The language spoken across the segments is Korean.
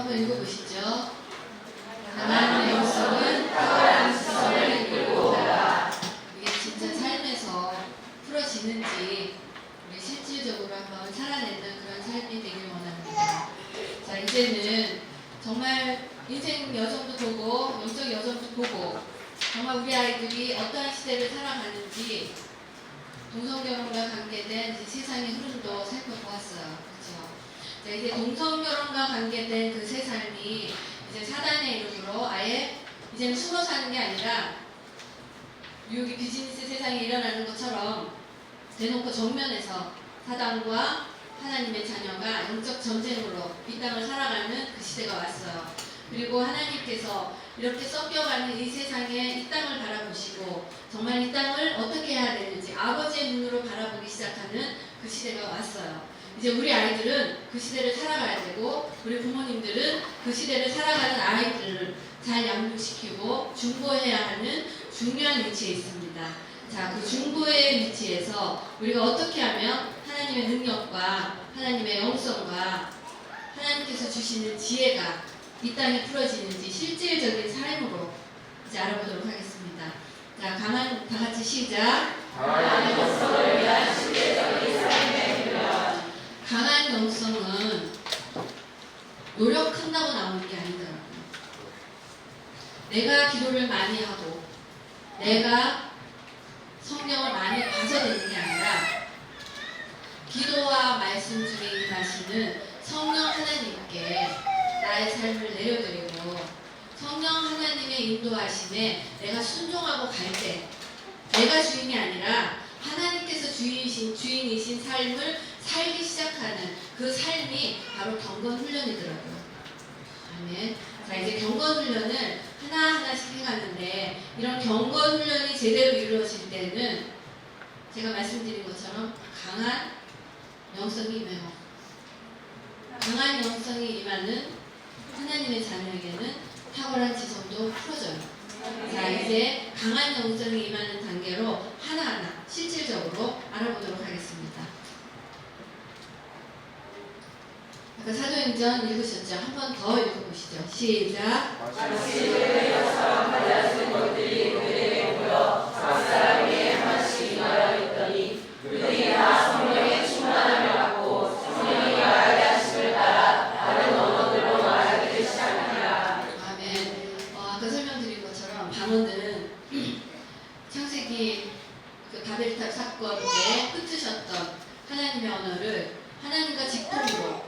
한번 읽어보시죠. 강한 영성은 탁월한 지성을 이끌고 오다. 이게 진짜 삶에서 풀어지는지 우리 실질적으로 한번 살아내는 그런 삶이 되길 원합니다. 자, 이제는 정말 인생 여정도 보고 영적 여정도 보고 정말 우리 아이들이 어떠한 시대를 살아가는지 동성결혼과 관계된 세상의 흐름도 살펴보았어요. 그렇죠? 자, 이제 동성결혼과 관계된 그 세 삶이 이제 사단의 이름으로 아예 이제는 숨어 사는 게 아니라 뉴욕의 비즈니스 세상에 일어나는 것처럼 대놓고 정면에서 사단과 하나님의 자녀가 영적 전쟁으로 이 땅을 살아가는 그 시대가 왔어요. 그리고 하나님께서 이렇게 섞여가는 이 세상에 이 땅을 바라보시고 정말 이 땅을 어떻게 해야 되는지 아버지의 눈으로 바라보기 시작하는 그 시대가 왔어요. 이제 우리 아이들은 그 시대를 살아가야 되고 우리 부모님들은 그 시대를 살아가는 아이들을 잘 양육시키고 중보해야 하는 중요한 위치에 있습니다. 자, 그 중보의 위치에서 우리가 어떻게 하면 하나님의 능력과 하나님의 영성과 하나님께서 주시는 지혜가 이 땅에 풀어지는지 실질적인 삶으로 이제 알아보도록 하겠습니다. 자, 강한 다 같이 시작. 강한 영성을 위한 실질적인 삶의 훈련. 강한 영성은 노력한다고 나오는 게 아니더라고요. 내가 기도를 많이 하고 내가 성경을 많이 봐서 되는 게 아니라 기도와 말씀 중에 임하시는 성령 하나님께 나의 삶을 내려드리고 성령 하나님의 인도하심에 내가 순종하고 갈 때 내가 주인이 아니라 하나님께서 주인이신 삶을 살기 시작하는 그 삶이 바로 경건 훈련이더라고요. 아멘. 자, 이제 경건 훈련을 하나하나씩 해가는데 이런 경건 훈련이 제대로 이루어질 때는 제가 말씀드린 것처럼 강한 영성이 임해요. 강한 영성이 임하는 하나님의 자녀에게는 탁월한 지성도 풀어져요. 자, 이제 강한 영성이 임하는 단계로 하나하나 실질적으로 알아보도록 하겠습니다. 아까 사도행전 읽으셨죠? 한 번 더 읽어보시죠. 시작. 당신의 여사람 발라진 것들이 그들에게 모여 각 사람이 하나씩 임하여 있더니 그들이 다 성령에 충만하며 갖고 성령이 말하게 하심을 따라 다른 언어들로 말하기 시작하니라. 아멘. 아까 설명드린 것처럼 방언은 창세기 그 바벨탑 사건 때 흩으셨던 하나님의 언어를 하나님과 직통으로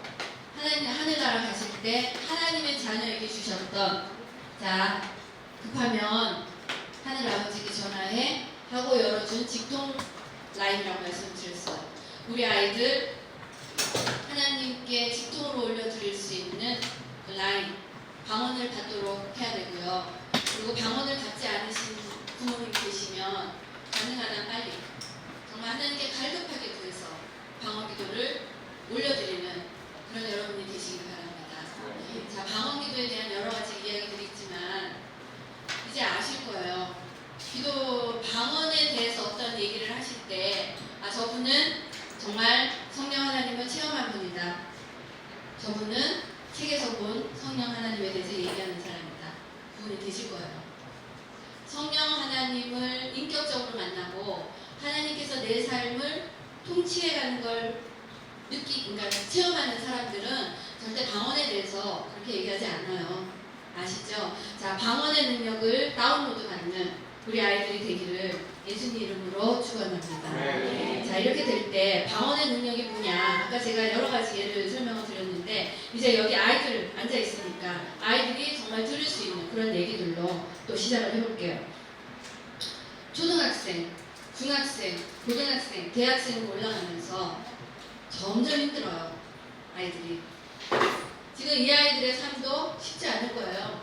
하나님 하늘나라 가실 때 하나님의 자녀에게 주셨던 자 급하면 하늘 아버지께 전화해 하고 열어준 직통 라인이라고 말씀드렸어요. 우리 아이들 하나님께 직통으로 올려드릴 수 있는 그 라인 방언을 받도록 해야 되고요. 그리고 방언을 받지 않으신 부모님 계시면 가능한 한 빨리 정말 하나님께 갈급하게 구해서 방언 기도를 올려드리는 그런 여러분이 되시기 바랍니다. 자, 방언 기도에 대한 여러 가지 이야기들이 있지만 이제 아실 거예요. 기도 방언에 대해서 어떤 얘기를 하실 때 저분은 정말 성령 하나님을 체험한 분이다. 저분은 책에서 본 성령 하나님에 대해서 얘기하는 사람이다. 그분이 되실 거예요. 성령 하나님을 인격적으로 만나고 하나님께서 내 삶을 통치해가는 걸 그러니까 체험하는 사람들은 절대 방언에 대해서 그렇게 얘기하지 않아요. 아시죠? 자, 방언의 능력을 다운로드 받는 우리 아이들이 되기를 예수님 이름으로 축원합니다. 자, 이렇게 될 때 방언의 능력이 뭐냐? 아까 제가 여러 가지 예를 설명을 드렸는데 이제 여기 아이들 앉아 있으니까 아이들이 정말 들을 수 있는 그런 얘기들로 또 시작을 해볼게요. 초등학생, 중학생, 고등학생, 대학생으로 올라가면서 점점 힘들어요. 아이들이. 지금 이 아이들의 삶도 쉽지 않을 거예요.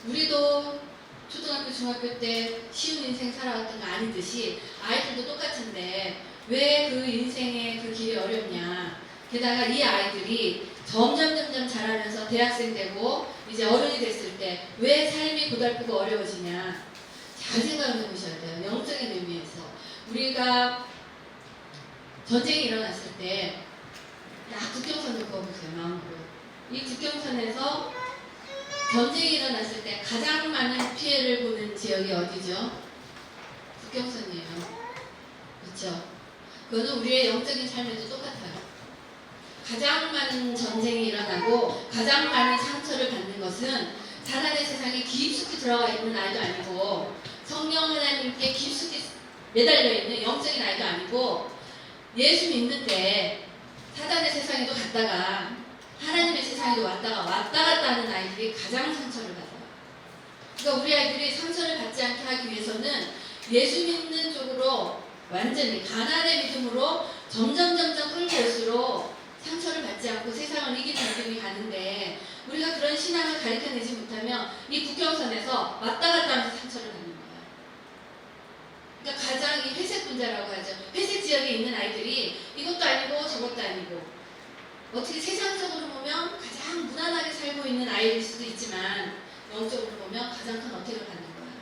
우리도 초등학교, 중학교 때 쉬운 인생 살아왔던 거 아니듯이 아이들도 똑같은데 왜 그 인생의 그 길이 어렵냐. 게다가 이 아이들이 점점 자라면서 대학생 되고 이제 어른이 됐을 때 왜 삶이 고달프고 어려워지냐. 잘 생각해 보셔야 돼요. 영적인 의미에서. 우리가 전쟁이 일어났을 때 딱 국경선을 그어보세요. 마음으로. 이 국경선에서 전쟁이 일어났을 때 가장 많은 피해를 보는 지역이 어디죠? 국경선이에요. 그렇죠? 그거는 우리의 영적인 삶에도 똑같아요. 가장 많은 전쟁이 일어나고 가장 많은 상처를 받는 것은 사단의 세상에 깊숙이 들어가 있는 아이도 아니고 성령 하나님께 깊숙이 매달려 있는 영적인 아이도 아니고 예수 믿는데 사단의 세상에도 갔다가 하나님의 세상에도 왔다 갔다 하는 아이들이 가장 상처를 받아요. 그러니까 우리 아이들이 상처를 받지 않게 하기 위해서는 예수 믿는 쪽으로 완전히 가난의 믿음으로 점점 끌고 올수록 상처를 받지 않고 세상을 이기는 믿음이 가는데 우리가 그런 신앙을 가르쳐내지 못하면 이 국경선에서 왔다 갔다 하면서 상처를 받는 거예요. 그러니까 가장 이 회색 분자라고 하죠. 회색 지역에 있는 아이들이 이것도 아니고 저것도 아니고 어떻게 세상적으로 보면 가장 무난하게 살고 있는 아이일 수도 있지만 영적으로 보면 가장 큰 어택을 받는 거예요.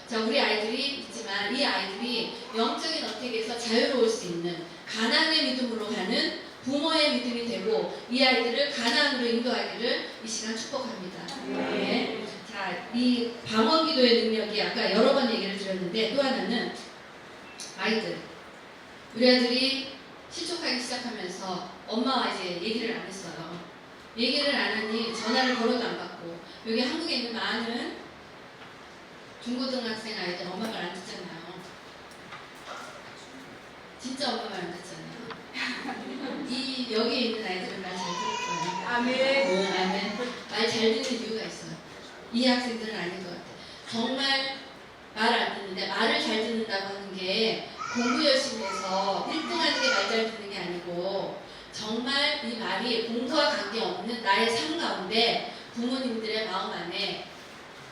자, 우리 아이들이 있지만 이 아이들이 영적인 어택에서 자유로울 수 있는 가난의 믿음으로 가는 부모의 믿음이 되고 이 아이들을 가난으로 인도하기를 이 시간 축복합니다. 네. 자, 이 방언 기도의 능력이 아까 여러 번 얘기를 드렸는데 또 하나는 아이들. 우리 아들이 실족하기 시작하면서 엄마와 이제 얘기를 안 했어요. 얘기를 안 하니 전화를 걸어도 안 받고 여기 한국에 있는 많은 중고등학생 아이들 엄마 말 안 듣잖아요. 진짜 엄마 말 안 듣잖아요. 이 여기에 있는 아이들은 말 잘 들을 거예요. 아멘. 아멘. 말 잘 듣는 이유가 있어요. 이 학생들은 아닌 것 같아요. 정말 말 안 듣는데 말을 잘 듣는다고 하는 게 공부 열심히 해서 1등하는 게 말 잘 듣는 게 아니고 정말 이 말이 공부와 관계없는 나의 삶 가운데 부모님들의 마음 안에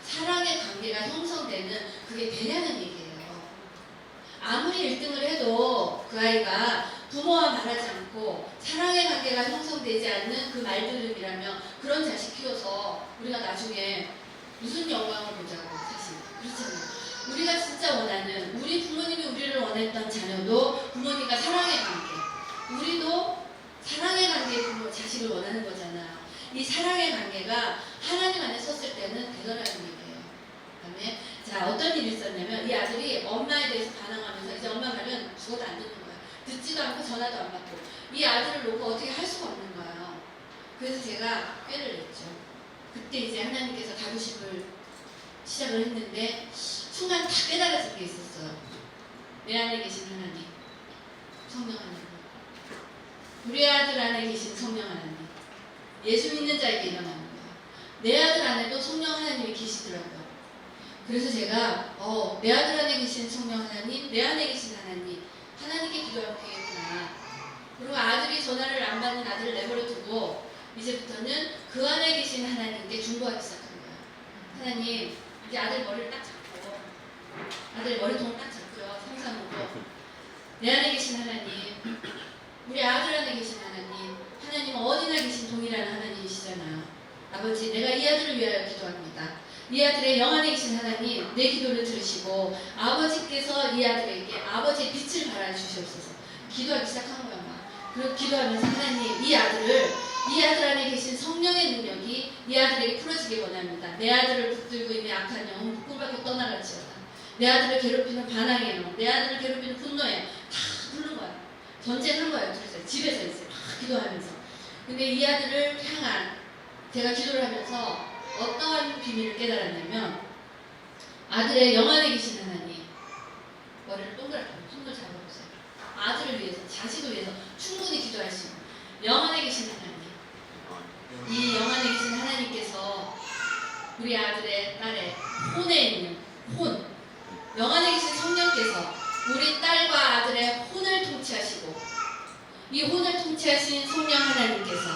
사랑의 관계가 형성되는 그게 되냐는 얘기예요. 아무리 1등을 해도 그 아이가 부모와 말하지 않고 사랑의 관계가 형성되지 않는 그 말들음이라면 그런 자식 키워서 우리가 나중에 무슨 영광을 보자고 사실 그렇잖아요. 우리가 진짜 원하는 우리 부모님이 우리를 원했던 자녀도 부모님과 사랑의 관계 우리도 사랑의 관계의 부모 자식을 원하는 거잖아요. 이 사랑의 관계가 하나님 안에 섰을 때는 대단한 얘기예요. 그다음에 자 어떤 일이 있었냐면 이 아들이 엄마에 대해서 반항하면서 이제 엄마 말은 죽어도 안 듣는 거야. 듣지도 않고 전화도 안 받고 이 아들을 놓고 어떻게 할 수가 없는 거예요. 그래서 제가 꾀를 냈죠. 그때 이제 하나님께서 다루심을 시작을 했는데 순간 다 깨달아진 게 있었어요. 내 안에 계신 하나님, 성령 하나님, 우리 아들 안에 계신 성령 하나님, 예수 믿는 자에게 일어나는 거예요. 내 아들 안에도 성령 하나님이 계시더라고요. 그래서 제가 내 아들 안에 계신 성령 하나님, 내 안에 계신 하나님, 하나님께 기도하면 되겠구나. 그리고 아들이 전화를 안 받는 아들을 내버려 두고 이제부터는 그 안에 계신 하나님께 중보하기 시작한 거예요. 하나님, 이제 아들 머리를 딱 잡고 아들 머리통을 딱 잡고요. 상상으로 내 안에 계신 하나님, 우리 아들 안에 계신 하나님, 하나님은 어디나 계신 동일한 하나님이시잖아요. 아버지, 내가 이 아들을 위하여 기도합니다. 이 아들의 영 안에 계신 하나님, 내 기도를 들으시고 아버지께서 이 아들에게 아버지의 빛을 발하주시옵소서. 기도하기 시작한 거야. 막. 그리고 기도하면서 하나님, 이 아들 안에 계신 성령의 능력이 이 아들에게 풀어지기 원합니다. 내 아들을 붙들고 있는 악한 영은 북불밖에 떠나갈지어다. 내 아들을 괴롭히는 반항의 영, 내 아들을 괴롭히는 분노의 다 부른 거야. 전쟁한 거예요. 둘이서 집에서 이제 막 기도하면서. 근데 이 아들을 향한 제가 기도를 하면서 어떠한 비밀을 깨달았냐면 아들의 영 안에 계신 하나님 머리를 동그랗게 손을 잡아보세요. 아들을 위해서 자식을 위해서 충분히 기도할 수 있는 영 안에 계신 하나님, 이 영 안에 계신 하나님께서 우리 아들의 딸의 혼에 있는 혼, 영 안에 계신 성령께서 우리 딸과 아들의 혼을 통치하시고 이 혼을 통치하신 성령 하나님께서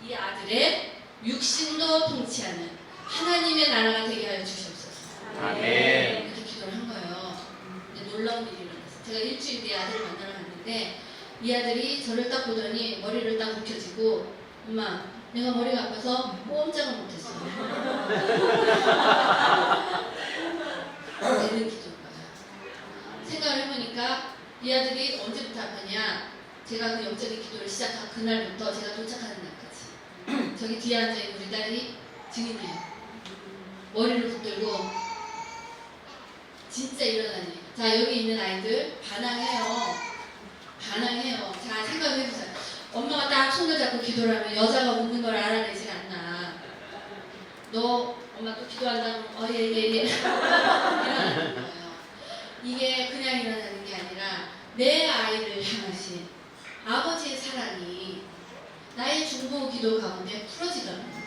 이 아들의 육신도 통치하는 하나님의 나라가 되게 하여 주시옵소서. 아멘. 이렇게 기도를 한 거예요. 근데 놀라운 일이 일어났어요. 제가 일주일 뒤에 아들을 만나러 갔는데 이 아들이 저를 딱 보더니 머리를 딱 굽혀지고 엄마, 내가 머리가 아파서 꼼짝을 못했어요. 되는 기도인 거예요. 생각을 해보니까 이 아들이 언제부터 아팠냐? 제가 그 영적인 기도를 시작한 그날부터 제가 도착하는 날까지 저기 뒤에 앉아있는 우리 딸이 증인이에요. 머리를 붙들고 진짜 일어나니. 자, 여기 있는 아이들 반항해요. 반항해요. 자, 생각해보세요. 엄마가 딱 손을 잡고 기도를 하면 여자가 웃는 걸 알아내질 않나. 너 엄마 또 기도한다면 예. 일어나는 거예요. 이게 그냥 일어나는 게 아니라 내 아이를 향하신 아버지의 사랑이 나의 중보 기도 가운데 풀어지더라는 거예요.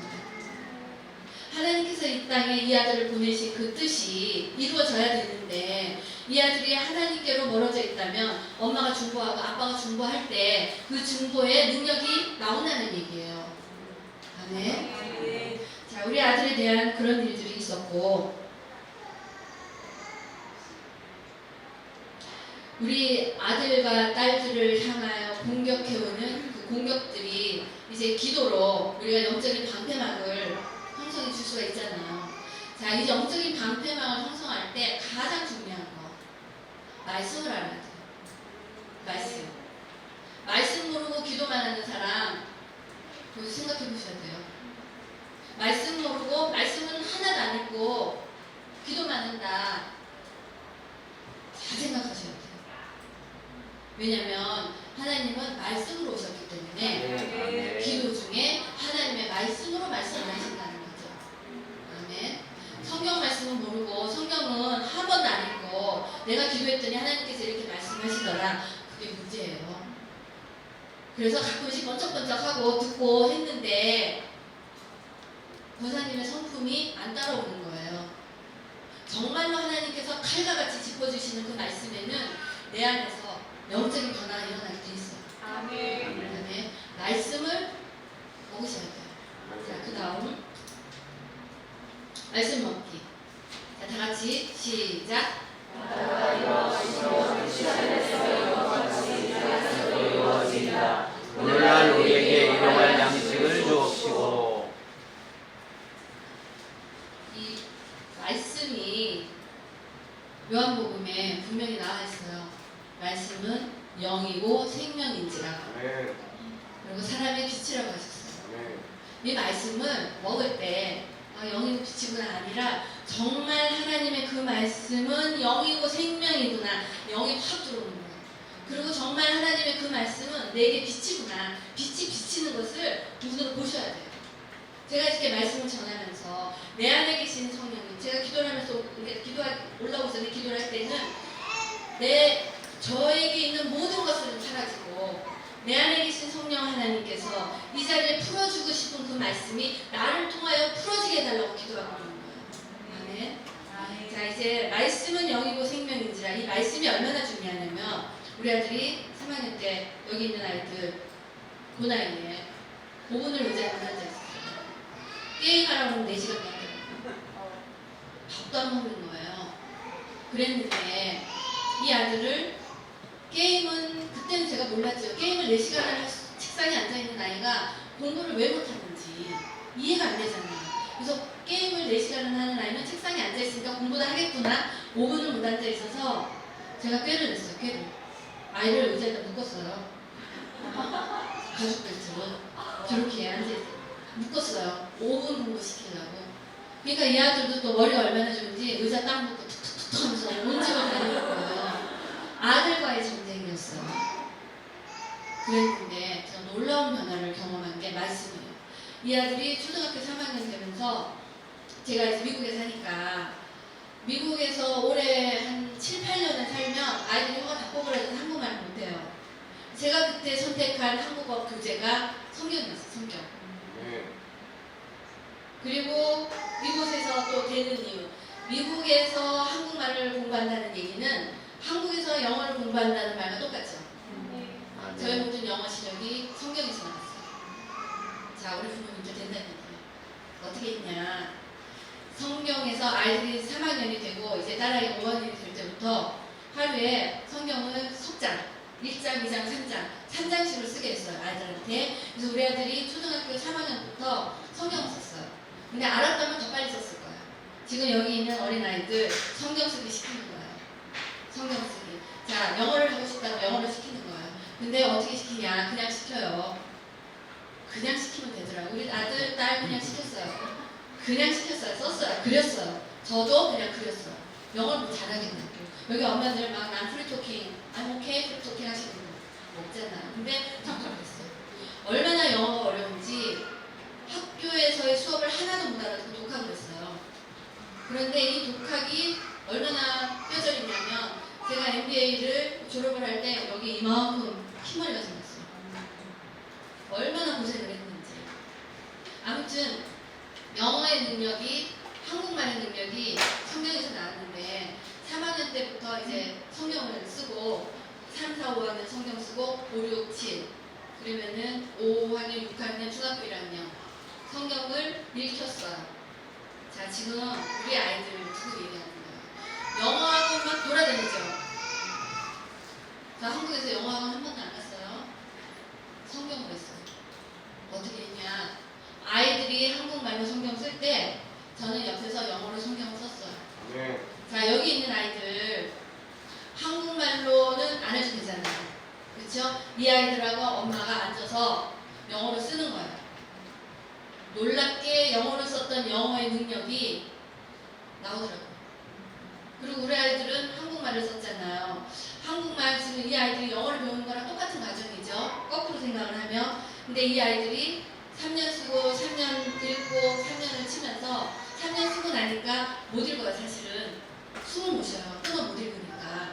하나님께서 이 땅에 이 아들을 보내신 그 뜻이 이루어져야 되는데 이 아들이 하나님께로 멀어져 있다면 엄마가 중보하고 아빠가 중보할 때 그 중보의 능력이 나온다는 얘기예요. 아멘. 자, 우리 아들에 대한 그런 일들이 있었고 우리 아들과 딸들을 향하여 공격해오는 그 공격들이 이제 기도로 우리가 영적인 방패막을 형성해 줄 수가 있잖아요. 자, 이 영적인 방패막을 형성할 때 가장 중요한 거 말씀을 알아야 돼요. 말씀 모르고 기도만 하는 사람 그거 생각해 보셔야 돼요. 말씀 모르고 말씀은 하나도 안 읽고 기도만 한다. 잘 생각하셔야 돼요. 왜냐하면 하나님은 말씀으로 오셨기 때문에 기도 중에 하나님의 말씀으로 말씀을 하신다는 거죠. 아멘. 성경 말씀은 모르고 성경은 한 번도 안 읽고 내가 기도했더니 하나님께서 이렇게 말씀하시더라. 그게 문제예요. 그래서 가끔씩 번쩍번쩍하고 듣고 했는데 권사님의 성품이 안 따라오는 거예요. 정말로 하나님께서 칼과 같이 짚어주시는 그 말씀에는 내 안에서 영적인 변화가 일어날 때 있어요. 아멘. 말씀을 먹으셔야 돼요. 자, 그 다음 말씀 먹기. 자, 다 같이 시작. 오늘날 우리에게 일용할 양식을 주옵시고. 이 말씀이 요한복음에 분명히 나와 있어요. 말씀은 영이고 생명인지라. 그리고 사람의 빛이라고 하셨어요. 이 말씀을 먹을 때 영이고 빛이구나 아니라 정말 하나님의 그 말씀은 영이고 생명이구나. 영이 확 들어오는 거예요. 그리고 정말 하나님의 그 말씀은 내게 빛이구나. 빛이 비치는 것을 눈으로 보셔야 돼요. 제가 이렇게 말씀을 전하면서 내 안에 계신 성령님, 제가 기도를 하면서 올라오기 전에 기도를 할 때는 저에게 있는 모든 것은 사라지고 내 안에 계신 성령 하나님께서 이 자리에 풀어주고 싶은 그 말씀이 나를 통하여 풀어지게 해달라고 기도하고 있는 거예요. 아멘. 자, 이제 말씀은 영이고 생명인지라. 이 말씀이 얼마나 중요하냐면 우리 아들이 3학년 때 여기 있는 아이들 그 나이에 5분을 의자에 앉아있었어요. 게임하라고 하면 4시간 동안 밥도 안 먹는 거예요. 그랬는데 이 아들을 게임은 그때는 제가 몰랐죠. 게임을 4시간을 책상에 앉아있는 아이가 공부를 왜 못하는지 이해가 안 되잖아요. 그래서 게임을 4시간을 하는 아이는 책상에 앉아있으니까 공부도 하겠구나. 5분을 못 앉아있어서 제가 꾀를 냈어요. 꾀를. 아이를 의자에다 묶었어요. 가죽 벨트로 저렇게 앉아있어요. 묶었어요. 5분 공부시키려고. 그러니까 이 아들도 또 머리가 얼마나 좋은지 의자 딱 묶고 툭툭툭 하면서 온 집을 다니는 거예요. 아들과의 전쟁이었어요. 그랬는데 제가 놀라운 변화를 경험한 게 말씀이에요. 이 아들이 초등학교 3학년 되면서 제가 이제 미국에 사니까 미국에서 올해 한 7, 8년을 살면 아이들이 혀가 다 꼬부라져서 한국말을 못해요. 제가 그때 선택한 한국어 교재가 성경이었어요. 성경. 그리고 이곳에서 또 되는 이유. 미국에서 한국말을 공부한다는 얘기는 한국에서 영어를 공부한다는 말과 똑같죠. 저희 모든 영어 실력이 성경에서 나왔어요. 자, 우리 부모님도 된다는 얘기예요. 어떻게 했냐. 성경에서 아이들이 3학년이 되고 이제 딸아이가 5학년이 될 때부터 하루에 성경을 속장, 1장, 2장, 3장, 3장씩을 쓰게 했어요. 아이들한테. 그래서 우리 아들이 초등학교 3학년부터 성경을 썼어요. 근데 알았다면 더 빨리 썼을 거예요. 지금 여기 있는 어린아이들 성경 쓰기 시키는 거예요. 성경 쓰기. 자, 영어를 하고 싶다고 영어를 시키는 거예요. 근데 어떻게 시키냐? 그냥 시켜요. 그냥 시키면 되더라고요. 우리 아들, 딸 그냥 시켰어요. 그냥 시켰어요. 썼어요. 그렸어요. 저도 그냥 그렸어요. 영어를 뭐 잘하겠냐고. 여기 엄마들 막 난 프리토킹, I'm okay 프리토킹 하시는 분 없잖아요. 근데 참 잘했어요. 얼마나 영어가 어려운지 학교에서의 수업을 하나도 못 알아듣고 독학을 했어요. 그런데 이 독학이 얼마나 뼈저리냐면 제가 MBA를 졸업을 할 때 여기 이만큼 흰머리가 생겼어요. 얼마나 고생을 했는지. 아무튼 영어의 능력이, 한국말의 능력이 성경에서 나왔는데 3학년 때부터 이제 성경을 쓰고 3, 4, 5학년 성경 쓰고 5, 6, 7 그러면은 5학년, 6학년, 중학교 1학년 성경을 읽혔어요. 자, 지금 우리 아이들 두고 얘기하는 거예요. 영어학원 막 돌아다니죠. 저 한국에서 영어학원 한 번도 안 갔어요. 성경을 했어요. 어떻게 했냐? 아이들이 한국말로 성경 쓸 때 저는 옆에서 영어로 성경을 썼어요. 네. 자, 여기 있는 아이들 한국말로는 안 해도 되잖아요. 그렇죠? 이 아이들하고 엄마가 앉아서 영어로 쓰는 거예요. 놀랍게 영어로 썼던 영어의 능력이 나오더라고요. 그리고 우리 아이들은 한국말을 썼잖아요. 한국말 지금 이 아이들이 영어를 배우는 거랑 똑같은 과정이죠. 거꾸로 생각을 하면. 근데 이 아이들이 3년 쓰고 3년 읽고 3년을 치면서 3년 쓰고 나니까 못 읽어요. 사실은 숨을 못 쉬어요. 끊어 못 읽으니까.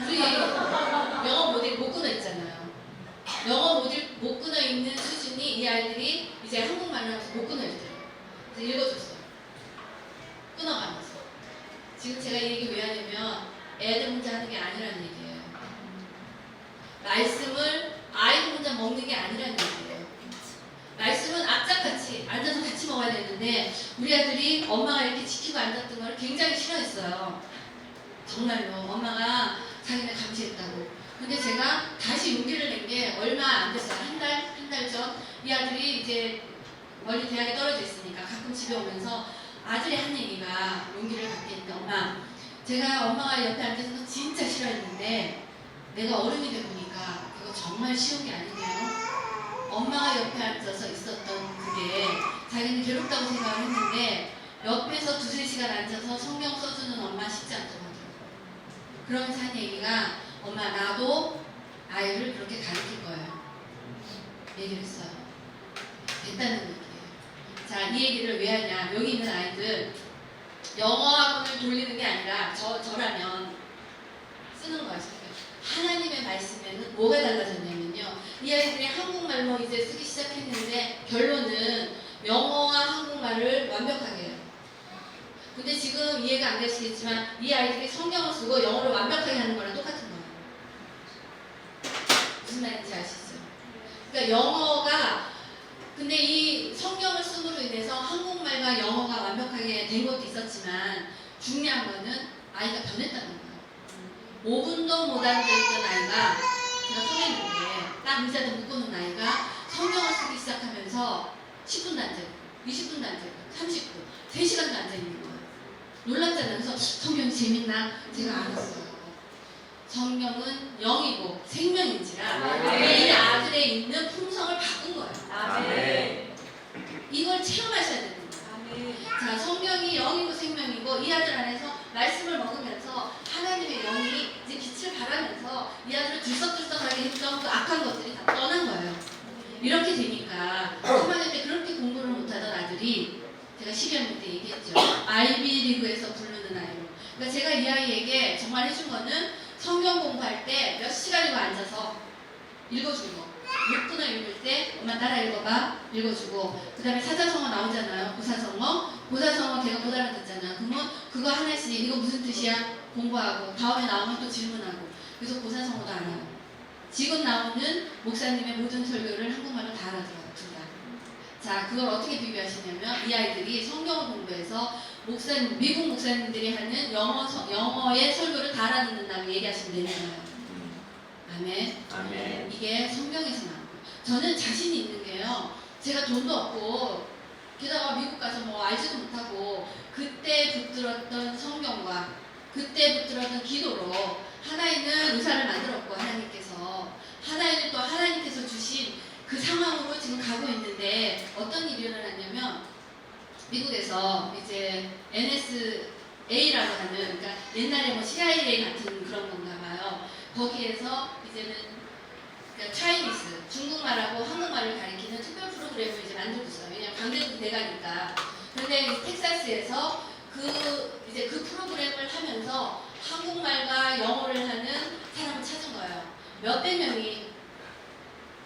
우리 영어 못 끊어 있잖아요. 영어 못 끊어 있는 수준이 이 아이들이 이제 한국말을 하면서 못 끊어 있더라고요. 그래서 읽어줬어요. 끊어가면서. 지금 제가 이 얘기 왜 하냐면 애들 혼자 하는 게 아니라는 얘기예요. 말씀을 아이들 혼자 먹는 게 아니라는 얘기예요. 말씀은 악착같이 앉아서 같이 먹어야 되는데 우리 아들이 엄마가 이렇게 지키고 앉았던 걸 굉장히 싫어했어요. 정말로 엄마가 자기네 감시했다고. 근데 제가 다시 용기를 낸 게 얼마 안 됐어요. 한 달 전 이 아들이 이제 멀리 대학에 떨어져 있으니까 가끔 집에 오면서 아들이 한 얘기가 용기를 갖게 했는데 엄마, 제가 엄마가 옆에 앉아서 거 진짜 싫어했는데 내가 어른이 돼 보니까 그거 정말 쉬운 게 아니네요. 엄마가 옆에 앉아서 있었던 그게 자기는 괴롭다고 생각을 했는데 옆에서 2-3시간 앉아서 성경 써주는 엄마 쉽지 않더라고요. 그러면서 한 얘기가 엄마 나도 아이를 그렇게 가르칠 거예요. 얘기를 했어요. 됐다는 얘기예요. 자, 이 얘기를 왜 하냐. 여기 있는 아이들 영어학원을 돌리는 게 아니라 저라면 쓰는 거예요. 하나님의 말씀에는 뭐가 달라졌냐면요. 이 아이들이 한국말로 이제 쓰기 시작했는데 결론은 영어와 한국말을 완벽하게 해요. 근데 지금 이해가 안 되시겠지만 이 아이들이 성경을 쓰고 영어를 완벽하게 하는 거랑 똑같은 거예요. 무슨 말인지 아시죠? 그러니까 영어가 근데 이 성경을 쓰므로 인해서 한국말과 영어가 완벽하게 된 것도 있었지만 중요한 거는 아이가 변했다는 거예요. 5분도 못 앉아있던 아이가 제가 손했는데 딱 의자에 묶어놓은 아이가 성경을 쓰기 시작하면서 10분도 앉아있고 20분도 앉아있고 30분 3시간도 앉아있는 거예요. 놀랐잖아요. 그래서 성경이 재밌나? 제가 알았어요. 성경은 영이고 생명인지라 이 아들에 있는 품성을 바꾼 거예요. 아멘. 이걸 체험하셔야 되는 거예요. 자, 성경이 영이고 생명이고 이 아들 안에서 말씀을 먹으면서 하나님의 영이 이제 빛을 발하면서 이 아들을 들썩들썩하게 했던 그 악한 것들이 다 떠난 거예요. 이렇게 되니까 3학년 때 그렇게 공부를 못하던 아들이 제가 12학년 때 얘기했죠. 아이비 리그에서 부르는 아이로. 그러니까 제가 이 아이에게 정말 해준 거는 성경 공부할 때 몇 시간이고 앉아서 읽어주고 6분을 읽을 때 엄마 따라 읽어봐 읽어주고 그 다음에 사자성어 나오잖아요. 고사성어 걔가 못 알아듣잖아요. 그러면 그거 하나씩 이거 무슨 뜻이야? 공부하고 다음에 나오면 또 질문하고 그래서 고사성어도 알아요. 지금 나오는 목사님의 모든 설교를 한국말로 다 알아들어요. 둘 다. 자, 그걸 어떻게 비교하시냐면 이 아이들이 성경을 공부해서 미국 목사님들이 하는 영어의 설교를 다 알아듣는다고 얘기하시면 되는 거예요. 아멘. 아멘. 이게 성경에서 나온 거예요. 저는 자신이 있는 게요. 제가 돈도 없고 게다가 미국 가서 뭐 알지도 못하고 그때 붙들었던 성경과 그때 붙들었던 기도로 하나님은 의사를 만들었고 하나님께서 또 하나님께서 주신 그 상황으로 지금 가고 있는데 어떤 일이 일어났냐면 미국에서 이제 NSA라고 하는 그러니까 옛날에 뭐 CIA 같은 그런 건가 봐요. 거기에서 이제는 그러니까 차이니스 중국말하고 한국말을 가리키는 특별 프로그램을 이제 만들고 있어요. 왜냐면 강대국 대가니까. 그런데 텍사스에서 이제 그 프로그램을 하면서 한국말과 영어를 하는 사람을 찾은 거예요. 몇백 명이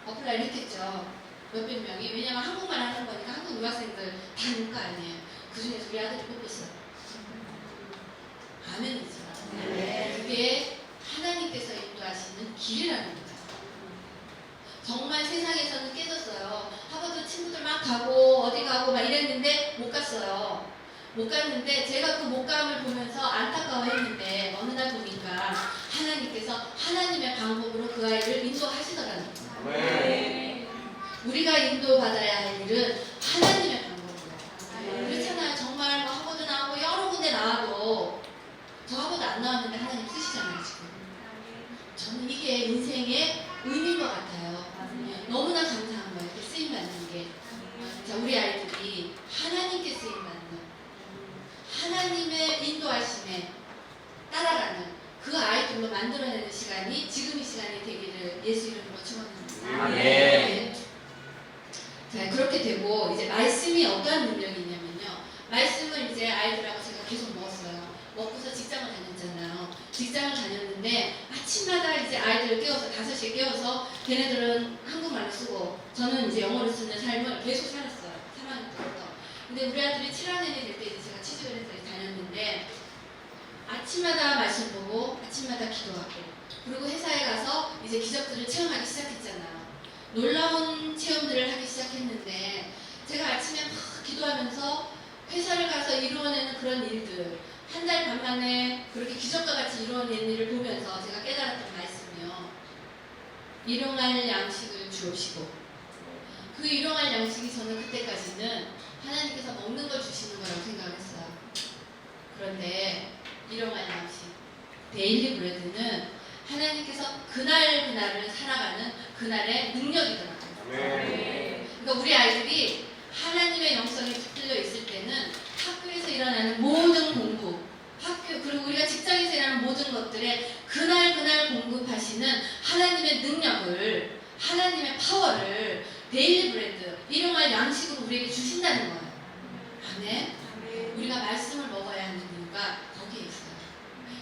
어플라이를 했겠죠. 몇백 명이. 왜냐면 한국말 하는 거니까 한국 유학생들 다 있는 거 아니에요. 그 중에서 우리 아들이 뽑혔어요. 아멘이죠. 그게 하나님께서 인도하시는 길이라는 거예요. 정말 세상에서는 깨졌어요. 하버드 친구들 막 가고 어디 가고 막 이랬는데 못 갔어요. 못 갔는데 제가 그 못감을 보면서 안타까워했는데 어느 날 보니까 하나님께서 하나님의 방법으로 그 아이를 인도하시더라는 거예요. 우리가 인도받아야 할 일은 하나님의 방법으로. 그렇잖아요. 정말 뭐 하버드 나오고 여러 군데 나와도 저 하버드 안 나왔는데 하나님 쓰시잖아요 지금. 저는 이게 인생의 의미인 것 같아요. 너무나 감사한 거예요. 이렇게 쓰임받는 게. 자, 우리 아이들이 하나님께 쓰임받는 하나님의 인도하심에 따라가는 그 아이들로 만들어내는 시간이 지금 이 시간이 되기를 예수 이름으로 축원합니다. 아멘. 자, 그렇게 되고 이제 말씀이 어떠한 능력이 있냐면요. 말씀을 이제 아이들하고 제가 계속 먹었어요. 먹고서 직장을 다녔잖아요. 직장을 다녔는데 아침마다 이제 아이들을 깨워서 5시에 깨워서 걔네들은 한국말로 쓰고 저는 이제 영어를 쓰는 삶을 계속 살았어요. 3학년 때부터. 근데 우리 아들이 7학년이 될 때 이제 제가 취직을 해서 다녔는데 아침마다 말씀 보고 아침마다 기도하고 그리고 회사에 가서 이제 기적들을 체험하기 시작했잖아요. 놀라운 체험들을 하기 시작했는데 제가 아침에 막 기도하면서 회사를 가서 이루어내는 그런 일들 한 달 반 만에 그렇게 기적과 같이 이루어낸 일을 보면서 제가 깨달았던 말씀이요. 일용할 양식을 주옵시고 그 일용할 양식이 저는 그때까지는 하나님께서 먹는 걸 주시는 거라고 생각했어요. 그런데 일용할 양식, 데일리 브레드는 하나님께서 그날을 살아가는 그날의 능력이더라고요. 그러니까 우리 아이들이 하나님의 영성에 붙들려 있을 때는 학교에서 일어나는 모든 공부, 그리고 우리가 직장에서 일어나는 모든 것들에 그날 공급하시는 하나님의 능력을, 하나님의 파워를 데일리 브레드, 일용할 양식으로 우리에게 주신다는 거예요. 아멘. 우리가 말씀을 먹어야 하는 이유가 거기에 있어요.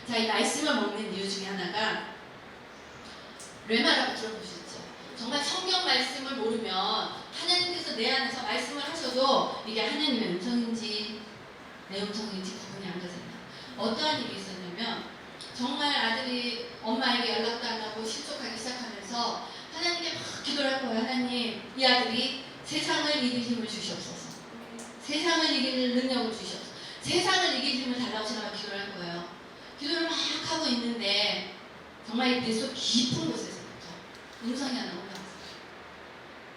자, 이 말씀을 먹는 이유 중에 하나가 레마라고 들어보셨죠? 정말 성경 말씀을 모르면 하나님께서 내 안에서 말씀을 하셔도 이게 하나님의 음성인지 내 음성인지 구분이 안 가잖아요. 어떠한 일이 있었냐면 정말 아들이 엄마에게 연락도 안 하고 실족하기 시작하면서 하나님께 막 기도를 할 거예요. 하나님, 이 아들이 세상을 이길 힘을 주시옵소서. 세상을 이길 능력을 주시옵소서. 세상을 이길 힘을 달라고 제가 기도를 할 거예요. 기도를 막 하고 있는데 정말 이 뱃속 깊은 곳에서부터 음성이 하나 올라왔어요.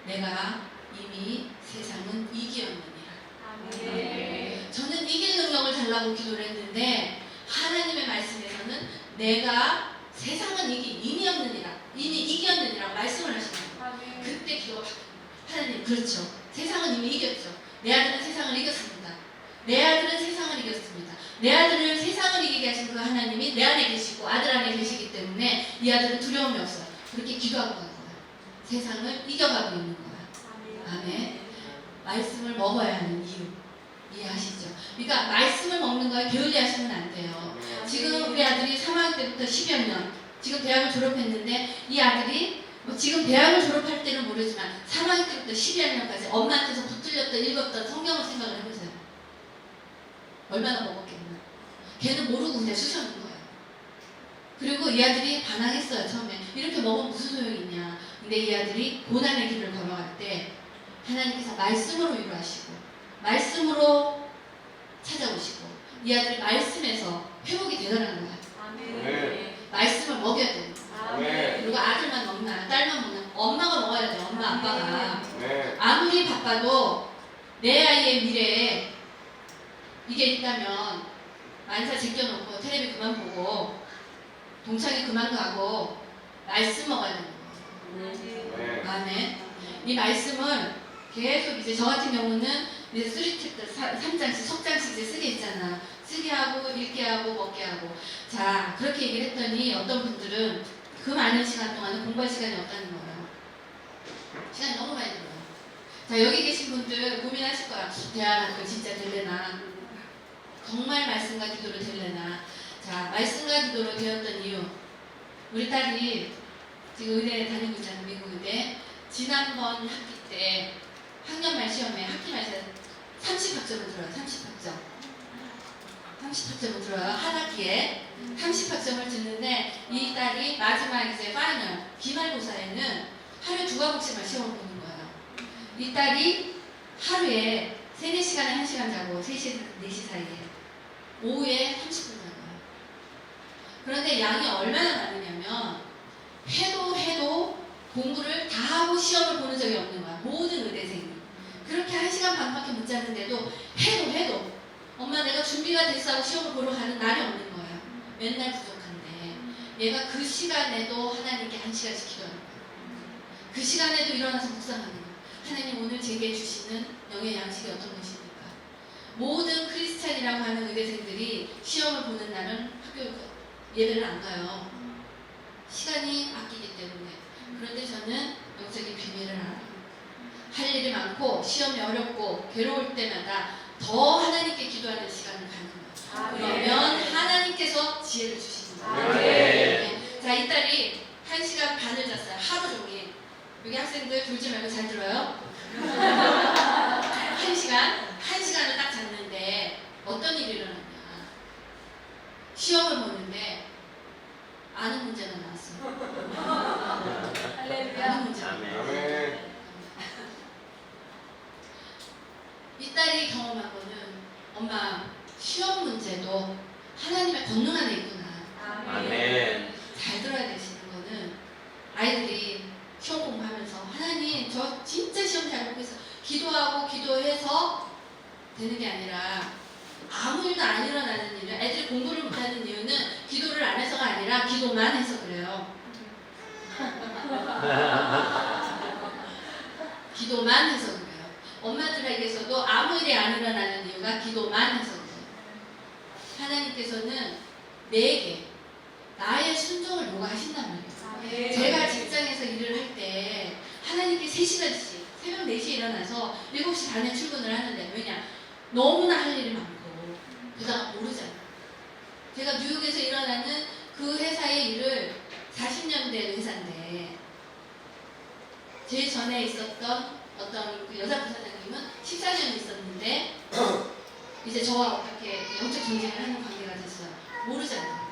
내가 이미 세상은 이기었느니라. 저는 이길 능력을 달라고 기도를 했는데 하나님의 말씀에서는 내가 세상은 이미였느니라, 이미 이겼느니라고 말씀을 하시는 거예요. 그때 기도가 하나님, 그렇죠. 세상은 이미 이겼죠. 내 아들은 세상을 이겼습니다. 내 아들은 세상을 이겼습니다. 내 아들을 세상을 이기게 하신 그 하나님이 내 안에 계시고 아들 안에 계시기 때문에 이 아들은 두려움이 없어요. 그렇게 기도하고 간 거예요. 세상을 이겨가고 있는 거예요. 아멘. 말씀을 먹어야 하는 이유 이해하시죠? 그러니까 말씀을 먹는 거에 게을리하시면 안 돼요. 지금 우리 아들이 3학년 때부터 10여 년 지금 대학을 졸업했는데 이 아들이 지금 대학을 졸업할 때는 모르지만 3학년 때부터 12학년까지 엄마한테서 붙들렸던 읽었던 성경을 생각을 해보세요. 얼마나 먹었겠나. 걔는 모르고 그냥 쑤셔는 거예요. 그리고 이 아들이 반항했어요. 처음에. 이렇게 먹으면 무슨 소용이 있냐. 근데 이 아들이 고난의 길을 걸어갈 때 하나님께서 말씀으로 위로하시고 말씀으로 찾아오시고 이 아들이 말씀에서 회복이 되더라는 거예요. 아멘. 말씀을 먹여야 돼요. 아멘. 그리고 아들만 먹나 딸만 먹나 엄마가 먹어야 돼요. 엄마 아빠가. 네. 아무리 바빠도 내 아이의 미래에 이게 있다면 만사 제껴놓고 텔레비 그만 보고 동창회 그만 가고 말씀 먹어야 되는 거예요. 네. 아멘. 이 말씀을 계속 이제 저 같은 경우는 이제 3장씩, 석장씩 이제 쓰게 있잖아. 쓰게 하고, 읽게 하고, 먹게 하고. 자, 그렇게 얘기를 했더니 어떤 분들은 그 많은 시간 동안은 공부할 시간이 없다는 거예요. 시간이 너무 많이 들어요. 자, 여기 계신 분들 고민하실 거야. 대안학교 진짜 될래나? 정말 말씀과 기도로 될래나? 자, 말씀과 기도로 되었던 이유. 우리 딸이 지금 의대에 다니고 있잖아요. 미국 의대. 지난번 학기 때 학년 말 시험에 학기 말에 30학점을 들어요. 30학점을 들어요. 한 학기에 30학점을 듣는데 이 딸이 마지막 이제 파이널 기말고사에는 하루에 2과목씩만 시험을 보는 거예요. 이 딸이 하루에 3-4시간에 1시간 자고 3시, 4시 사이에 오후에 30분 자고요. 그런데 양이 얼마나 많으냐면 해도 공부를 다 하고 시험을 보는 적이 없는 거야. 모든 의대생이. 그렇게 1시간 반밖에 못 자는데도 해도 엄마 내가 준비가 됐어 하고 시험을 보러 가는 날이 없는 거예요. 맨날 부족한데 얘가 그 시간에도 하나님께 1시간씩 기도하는 거예요. 그 시간에도 일어나서 묵상하는 거예요. 하나님 오늘 제게 주시는 영의 양식이 어떤 것입니까? 모든 크리스찬이라고 하는 의대생들이 시험을 보는 날은 학교 예배를 안 가요. 시간이 아끼기 때문에. 그런데 저는 영적인 비밀을 알아요. 할 일이 많고 시험이 어렵고 괴로울 때마다 더 하나님께 기도하는 시간을 갖는 거예요. 그러면 하나님께서 지혜를 주시는 거예요. 네. 자, 이 딸이 1시간 반을 잤어요. 하루 종일. 여기 학생들 졸지 말고 잘 들어요. 1시간을 딱 잤는데 어떤 일이 일어났냐. 시험을 보는데 아는 문제가 나왔어요. 아는 문제가 나왔어요. 이 딸이 경험한 거는 엄마 시험 문제도 하나님의 권능 안에 있구나. 아멘. 잘 들어야 되시는 거는 아이들이 시험 공부하면서 하나님 저 진짜 시험 잘 보고 있어 기도하고 기도해서 되는 게 아니라 아무 일도 안 일어나는 일은 애들이 공부를 못하는 이유는 기도를 안 해서가 아니라 기도만 해서 그래요. 기도만 해서 그래요. 엄마들에게서도 아무 일이 안 일어나는 이유가 기도만 해서 그래요. 하나님께서는 내게 나의 순종을 요구하신단 말이에요. 제가 직장에서 일을 할 때 하나님께 3시간씩 새벽 4시에 일어나서 7시 반에 출근을 하는데 왜냐? 너무나 할 일이 많고 그다가 모르잖아요. 제가 뉴욕에서 일어나는 그 회사의 일을 40년 된 회사인데 제 전에 있었던 어떤 그 여자 부사장님은 14년 있었는데 이제 저와 어떻게 영적 경쟁을 하는 관계가 됐어요. 모르잖아요.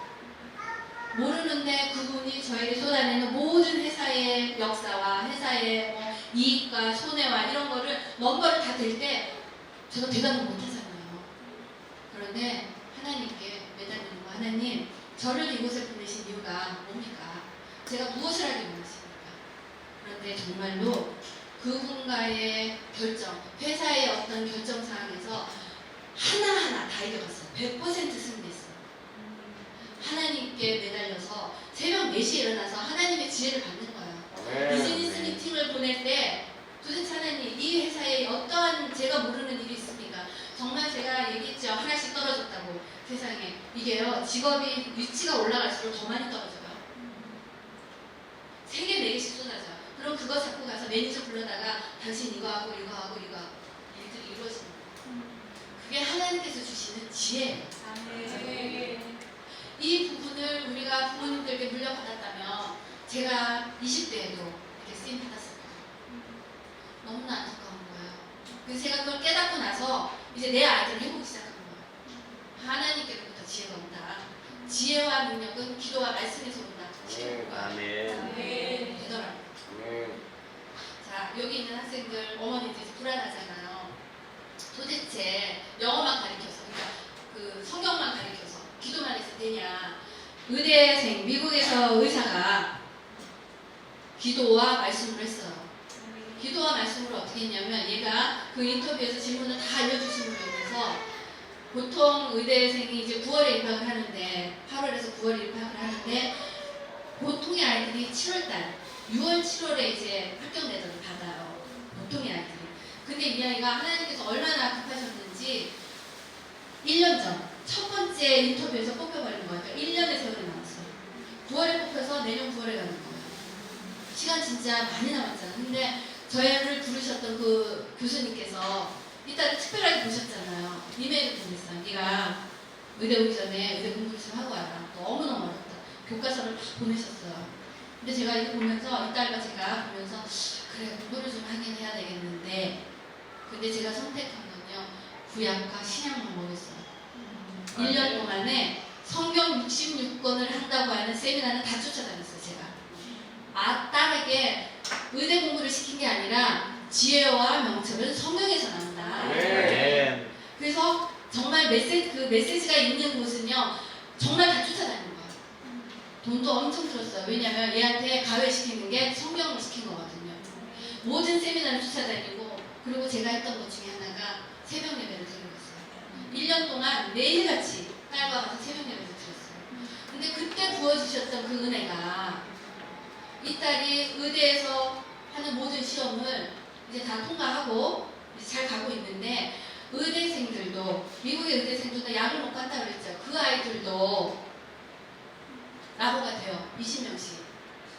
모르는데 그분이 저에게 쏟아내는 모든 회사의 역사와 회사의 이익과 손해와 이런 거를 넘버를 다 댈 때 제가 대답을 못하잖아요. 그런데 하나님께 매달리는 거 하나님 저를 이곳에 보내신 이유가 뭡니까? 제가 무엇을 하기 원하십니까? 그런데 정말로 그분과의 결정, 회사의 어떤 결정사항에서 하나하나 다 이겨갔어요. 100% 승리했어요. 하나님께 매달려서 새벽 4시에 일어나서 하나님의 지혜를 받는 거예요. 비즈니스 미팅을 보낼 때 도대체 하나님 이 회사에 어떠한 제가 모르는 일이 있습니까? 정말 제가 얘기했죠. 하나씩 떨어졌다고. 세상에 이게요. 직업이 위치가 올라갈수록 더 많이 떨어져요. 3개, 4개씩 쏟아져요. 그럼 그거 잡고 가서 매니저 불러다가 당신 이거 하고 이거 하고 이거 하고 일들이 이루어지는 거예요. 그게 하나님께서 주시는 지혜예요. 이 부분을 우리가 부모님들께 물려받았다면 제가 20대에도 이렇게 쓰임 받았을 거예요. 너무나 안타까운 거예요. 그래서 제가 그걸 깨닫고 나서 이제 내 아이들을 해보기 시작한 거예요. 하나님께로부터 지혜가 온다. 지혜와 능력은 기도와 말씀에서 온다. 아멘. 되더라고요. 자, 여기 있는 학생들 어머니들이 불안하잖아요. 도대체 영어만 가르쳐서, 그러니까 그 성경만 가르쳐서 기도만 해서 되냐? 의대생 미국에서 의사가 기도와 말씀을 했어요. 기도와 말씀을 어떻게 했냐면 얘가 그 인터뷰에서 질문을 다 알려주심으로 인해서 보통 의대생이 이제 9월에 입학을 하는데 8월에서 9월에 입학을 하는데 보통의 아이들이 7월달 6월 7월에 이제 합격 레터를 받아요. 보통의 아이들이. 근데 이 아이가 하나님께서 얼마나 급하셨는지 1년 전 첫 번째 인터뷰에서 뽑혀버린 거예요. 그러니까 1년의 세월이 남았어요. 9월에 뽑혀서 내년 9월에 가는 거예요. 시간 진짜 많이 남았잖아요. 근데 저희를 부르셨던 그 교수님께서 이따가 특별하게 보셨잖아요. 이메일을 보냈어요. 네가 의대 오기 전에 의대 공부 좀 하고 와라. 너무너무 어렵다. 교과서를 막 보내셨어요. 근데 제가 이거 보면서 이따가 제가 보면서 그래 공부를 좀 하긴 해야 되겠는데 근데 제가 선택한 건요. 구약과 신약만 먹었어요. 1년 동안에 성경 66권을 한다고 하는 세미나는 다 쫓아다녔어요. 제가. 딸에게 의대 공부를 시킨 게 아니라 지혜와 명철은 성경에서 나온다. 네. 그래서 정말 그 메시지가 있는 곳은요. 정말 다 쫓아다니는 거예요. 돈도 엄청 들었어요. 왜냐하면 얘한테 가외시키는 게 성경을 시킨 거거든요. 모든 세미나를 쫓아다니고 그리고 제가 했던 것 중에 하나가 새벽 예배를 드리고 있어요. 1년 동안 매일같이 딸과 같이 새벽 예배를 드렸어요. 근데 그때 부어주셨던 그 은혜가 이 딸이 의대에서 하는 모든 시험을 이제 다 통과하고 이제 잘 가고 있는데 의대생들도 미국의 의대생들도 약을 못 간다 그랬죠. 그 아이들도 라보가 돼요. 20명씩.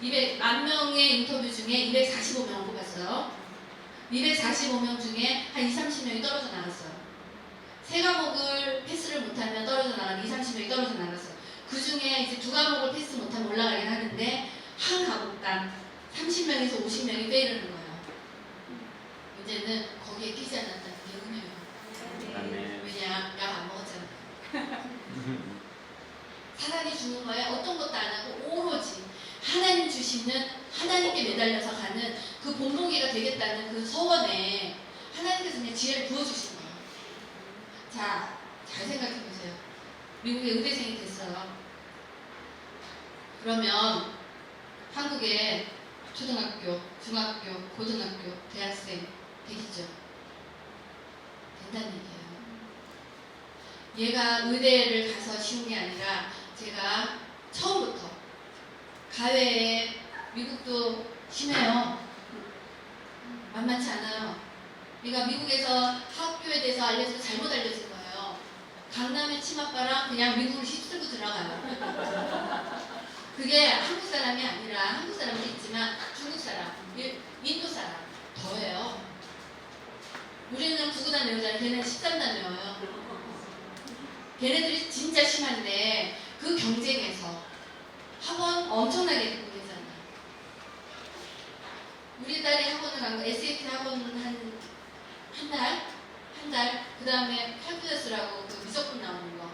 200만 명의 인터뷰 중에 245명을 뽑았어요. 245명 중에 한 20, 30명이 떨어져 나갔어요. 세 과목을 패스를 못하면 떨어져 나가는 20, 30명이 떨어져 나갔어요. 그 중에 이제 두 과목을 패스 못하면 올라가긴 하는데 한 과목당 30명에서 50명이 빼이르는 거예요. 문제는 거기에 끼지 않았다는 게 은혜예요. 아멘. 왜냐? 약 안 먹었잖아. 사랑이 주는 거에 어떤 것도 안 하고 오로지 하나님 주시는 하나님께 매달려서 가는 그 본보기가 되겠다는 그 소원에 하나님께서 그냥 지혜를 부어주신 거예요. 자, 잘 생각해 보세요. 미국의 의대생이 됐어요. 그러면 한국의 초등학교, 중학교, 고등학교, 대학생 되겠죠? 된다는 얘기예요. 얘가 의대를 가서 쉬운 게 아니라 제가 처음부터 가외에 미국도 심해요. 만만치 않아요. 그러니까 미국에서 학교에 대해서 알려줘도 잘못 알려진 거예요. 강남의 치맛바람 그냥 미국을 휩쓸고 들어가요. 그게 한국 사람이 아니라 한국 사람도 있지만 중국 사람, 인도 사람 더해요. 우리는 9구단 외우잖아요. 걔는 13단 외워요. 걔네들이 진짜 심한데 그 경쟁에서 학원 엄청나게 듣고 계잖아요. 우리 딸이 학원을 간 거 SAT 학원 한 달, 그 다음에 칼큘러스라고 그 미적분 나오는 거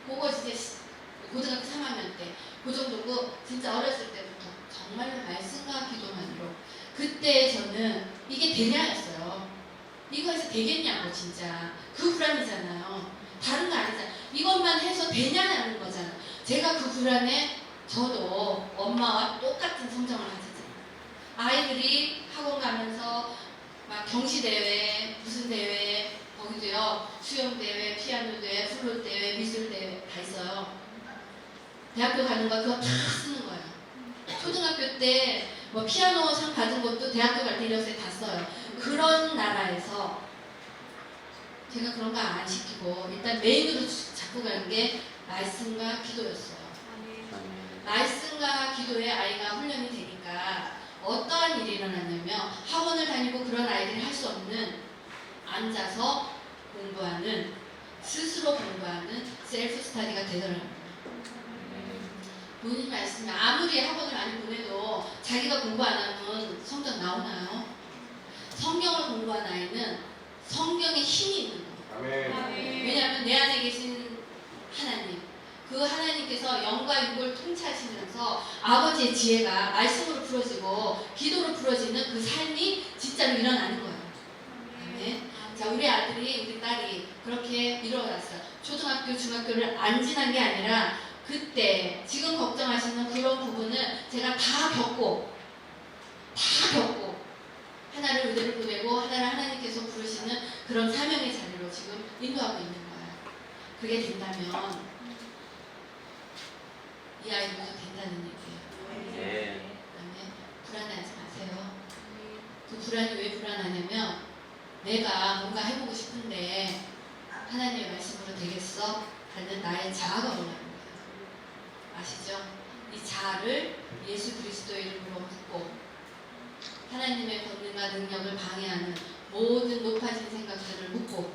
그거 이제 고등학교 3학년 때 그 정도고 진짜 어렸을 때부터 정말로 말씀과 기도만으로 그때 저는 이게 되냐였어요. 이거 해서 되겠냐고 진짜 그 불안이잖아요. 다른 거 아니잖아요. 이것만 해서 되냐는 거잖아요. 제가 그 불안에 저도 엄마와 똑같은 성정을 가지잖아요. 아이들이 학원 가면서 막 경시대회, 무슨 대회, 거기도요, 수영대회, 피아노대회, 플룻대회, 미술대회 다 있어요. 대학교 가는 거 그거 다 쓰는 거예요. 초등학교 때 뭐 피아노 상 받은 것도 대학교 갈 때 이력서에 다 써요. 그런 나라에서 제가 그런 거 안 시키고 일단 메인으로 잡고 가는 게 말씀과 기도였어요. 말씀과 기도에 아이가 훈련이 되니까 어떠한 일이 일어나냐면 학원을 다니고 그런 아이들이 할 수 없는 앉아서 공부하는 스스로 공부하는 셀프 스타디가 되더라고요. 본인 말씀이 아무리 학원을 많이 보내도 자기가 공부 안 하면 성적 나오나요? 성경을 공부한 아이는 성경에 힘이 있는 거예요. 왜냐하면 내 안에 계신 하나님, 그 하나님께서 영과 육을 통치하시면서 아버지의 지혜가 말씀으로 풀어지고 기도로 풀어지는 그 삶이 진짜로 일어나는 거예요. 네. 자, 우리 아들이, 우리 딸이 그렇게 이루어졌어요. 초등학교, 중학교를 안 지난 게 아니라 그때 지금 걱정하시는 그런 부분을 제가 다 겪고 하나를 의대를 보내고 하나를 하나님께서 부르시는 그런 사명의 자리로 지금 인도하고 있는 거예요. 그게 된다면 이 아이들도 된다는 얘기예요. 네. 그다음에 불안해하지 마세요. 그 불안이 왜 불안하냐면 내가 뭔가 해보고 싶은데 하나님의 말씀으로 되겠어? 하는 나의 자아가 올라오는 거예요. 아시죠? 이 자아를 예수 그리스도의 이름으로 묻고 하나님의 권능과 능력을 방해하는 모든 높아진 생각들을 묻고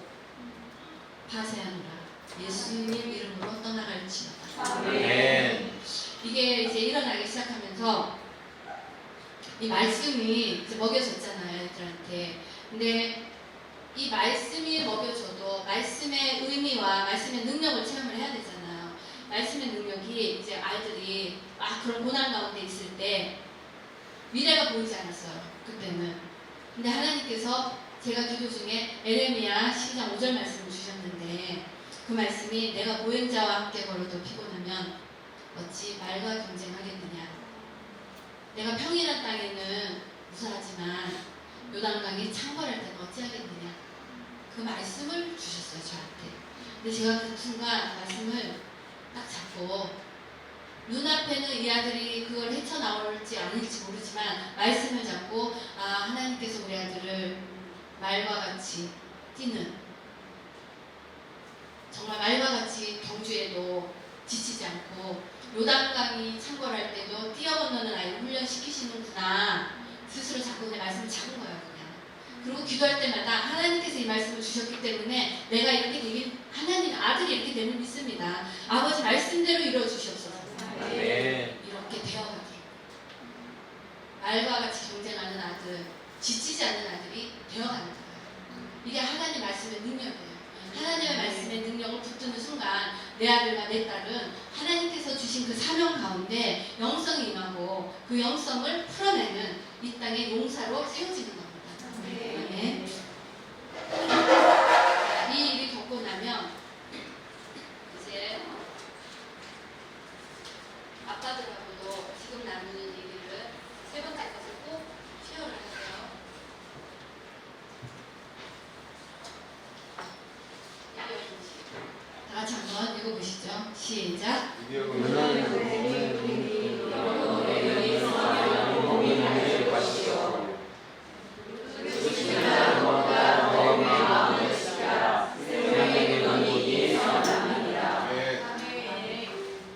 파쇄하노라. 예수님 이름으로 떠나갈지어다. 아멘. 이게 이제 일어나기 시작하면서 이 말씀이 이제 먹여졌잖아요, 애들한테. 근데 이 말씀이 먹여줘도 말씀의 의미와 말씀의 능력을 체험을 해야 되잖아요. 말씀의 능력이 이제 아이들이 막 그런 고난 가운데 있을 때 미래가 보이지 않았어요, 그때는. 근데 하나님께서 제가 기도 중에 에레미야 12장 5절 말씀을 주셨는데 그 말씀이 내가 보행자와 함께 걸어도 피곤하면 어찌 말과 경쟁하겠느냐. 내가 평일한 땅에는 무사하지만 요단강이 창궐할 때는 어찌하겠느냐. 그 말씀을 주셨어요, 저한테. 근데 제가 그 순간 말씀을 딱 잡고 눈앞에는 이 아들이 그걸 헤쳐나올지 아닐지 모르지만 말씀을 잡고 하나님께서 우리 아들을 말과 같이 뛰는, 정말 말과 같이 경주에도 지치지 않고 요단강이 창궐할 때도 뛰어 건너는 아이를 훈련시키시는구나. 스스로 자꾸 내 말씀을 잡은 거예요, 그냥. 그리고 기도할 때마다 하나님께서 이 말씀을 주셨기 때문에 내가 이렇게 되긴, 하나님 아들이 이렇게 되는 믿습니다. 아버지 말씀대로 이루어주시옵소서. 네. 이렇게 되어가기로. 말과 같이 경쟁하는 아들, 지치지 않는 아들이 되어가는 거예요. 이게 하나님 말씀의 능력이에요. 하나님의 말씀의 능력을 붙드는 순간 내 아들과 내 딸은 하나님께서 주신 그 사명 가운데 영성이 임하고 그 영성을 풀어내는 이 땅의 용사로 세워지는 겁니다. 아멘. 이 일이 겪고 나면 이제 아빠들하고도 지금 나누는 얘기를 세 번째 것을 꼭 쉐어를 하세요. 다 같이 한번 읽어보시죠. 시작.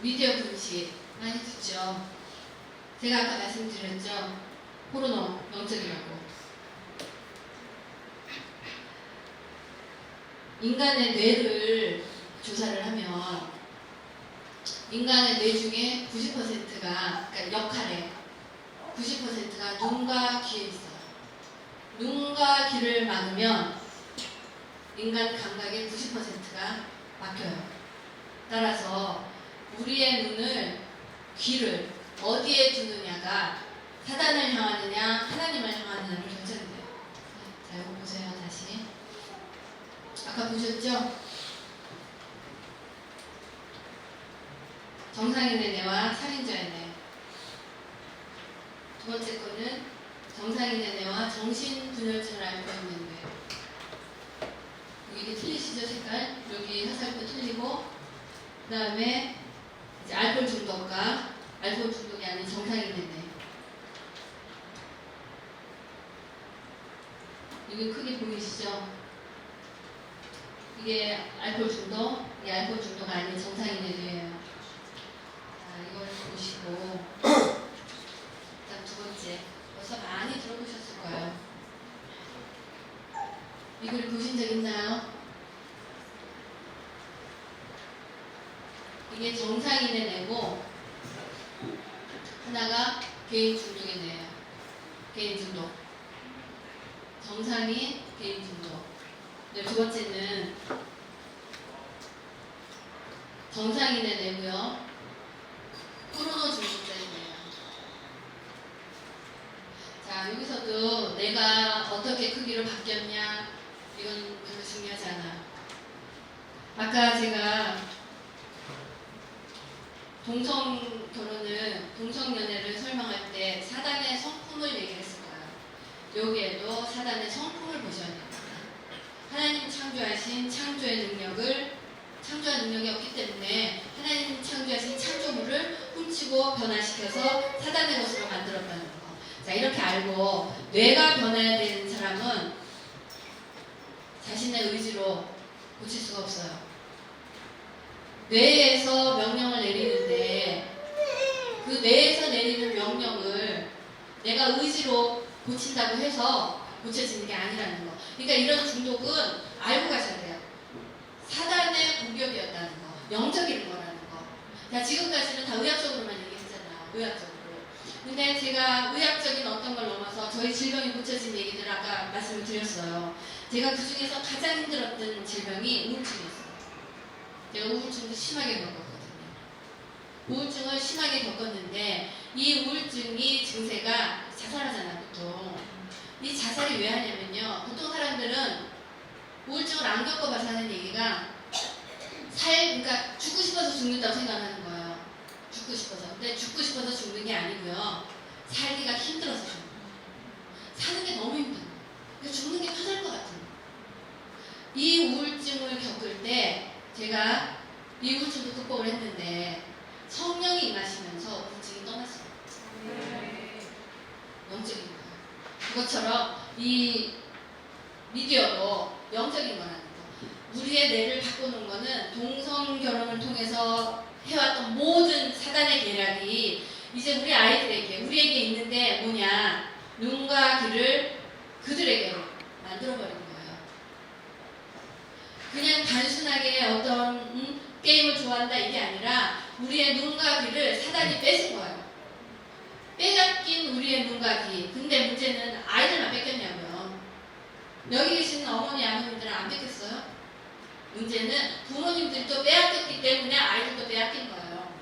미디어 금식 많이 듣죠. 제가 아까 말씀드렸죠. 포르노 영적이라고. 인간의 뇌를 조사를 하면 인간의 뇌 중에 90%가, 그러니까 역할에 90%가 눈과 귀에 있어요. 눈과 귀를 막으면 인간 감각의 90%가 막혀요. 따라서 우리의 눈을, 귀를 어디에 두느냐가 사단을 향하느냐 하나님을 향하느냐를 결정돼요. 자, 이거 보세요. 다시. 아까 보셨죠? 정상인의 뇌와 살인자의 뇌. 두 번째 거는 정상인의 뇌와 정신분열증을 앓고 있는 뇌. 이게 틀리시죠? 색깔? 여기 화살표 틀리고, 그 다음에 이제 알코올 중독과 알코올 중독이 아닌 정상인의 뇌. 여기 크게 보이시죠? 이게 알코올 중독, 이게 알코올 중독 아닌 정상인의 뇌예요. 자, 이걸 보시고, 일단 두 번째, 벌써 많이 들어보셨을 거예요. 이걸 보신 적 있나요? 이게 정상인의 뇌고, 하나가 개인 중독의 뇌예요. 개인 중독. 정상인, 개인 중독. 두 번째는 정상인의 뇌고요. 포르노 중독자의 뇌예요. 자, 여기서도 내가 어떻게 크기로 바뀌었냐, 이건 별로 중요하지 않아요. 아까 제가 동성연애를 설명할 때 사단의 성품을 얘기했을 거예요. 여기에도 사단의 성품을 보셔야 됩니다. 하나님 창조하신 창조의 능력이 없기 때문에 하나님 창조하신 창조물을 훔치고 변화시켜서 사단의 것으로 만들었다는 거. 자, 이렇게 알고 뇌가 변해야 되는 사람은 자신의 의지로 고칠 수가 없어요. 뇌에서 명령을 내리는데 그 뇌에서 내리는 명령을 내가 의지로 고친다고 해서 고쳐지는 게 아니라는 거. 그러니까 이런 중독은 알고 가셔야 돼요. 사단의 공격이었다는 거, 영적인 거라는 거. 자, 지금까지는 다 의학적으로만 얘기했잖아요. 의학적으로. 근데 제가 의학적인 어떤 걸 넘어서 저희 질병이 고쳐진 얘기들 아까 말씀을 드렸어요. 제가 그 중에서 가장 힘들었던 질병이 우울증이었어요. 제가 우울증도 심하게 겪었거든요. 우울증을 심하게 겪었는데 이 우울증이 증세가 자살하잖아, 보통. 이 자살이 왜 하냐면요. 보통 사람들은 우울증을 안 겪어봐서 하는 얘기가 그러니까 죽고 싶어서 죽는다고 생각하는 거예요. 죽고 싶어서. 근데 죽고 싶어서 죽는 게 아니고요. 살기가 힘들어서 죽는 거예요. 사는 게 너무 힘든 거예요. 그러니까 죽는 게 편할 것 같은 거예요. 이 우울증을 겪을 때 제가 이 우울증도 극복을 했는데 성령이 임하시면서 우울증이 떠났어요. 영적인 거예요. 그것처럼 이 미디어도 영적인 거라는 거. 우리의 뇌를 바꾸는 거는 동성 결혼을 통해서 해왔던 모든 사단의 계략이 이제 우리 아이들에게, 우리에게 있는데 뭐냐? 눈과 귀를 그들에게 만들어버린 거예요. 그냥 단순하게 어떤 게임을 좋아한다 이게 아니라 우리의 눈과 귀를 사단이 뺏은 거예요. 빼앗긴 우리의 눈과 귀. 근데 문제는 아이들만 뺏겼냐고요. 여기 계시는 어머니, 아버님들은 안 뺏겼어요? 문제는 부모님들도 빼앗겼기 때문에 아이들도 빼앗긴 거예요.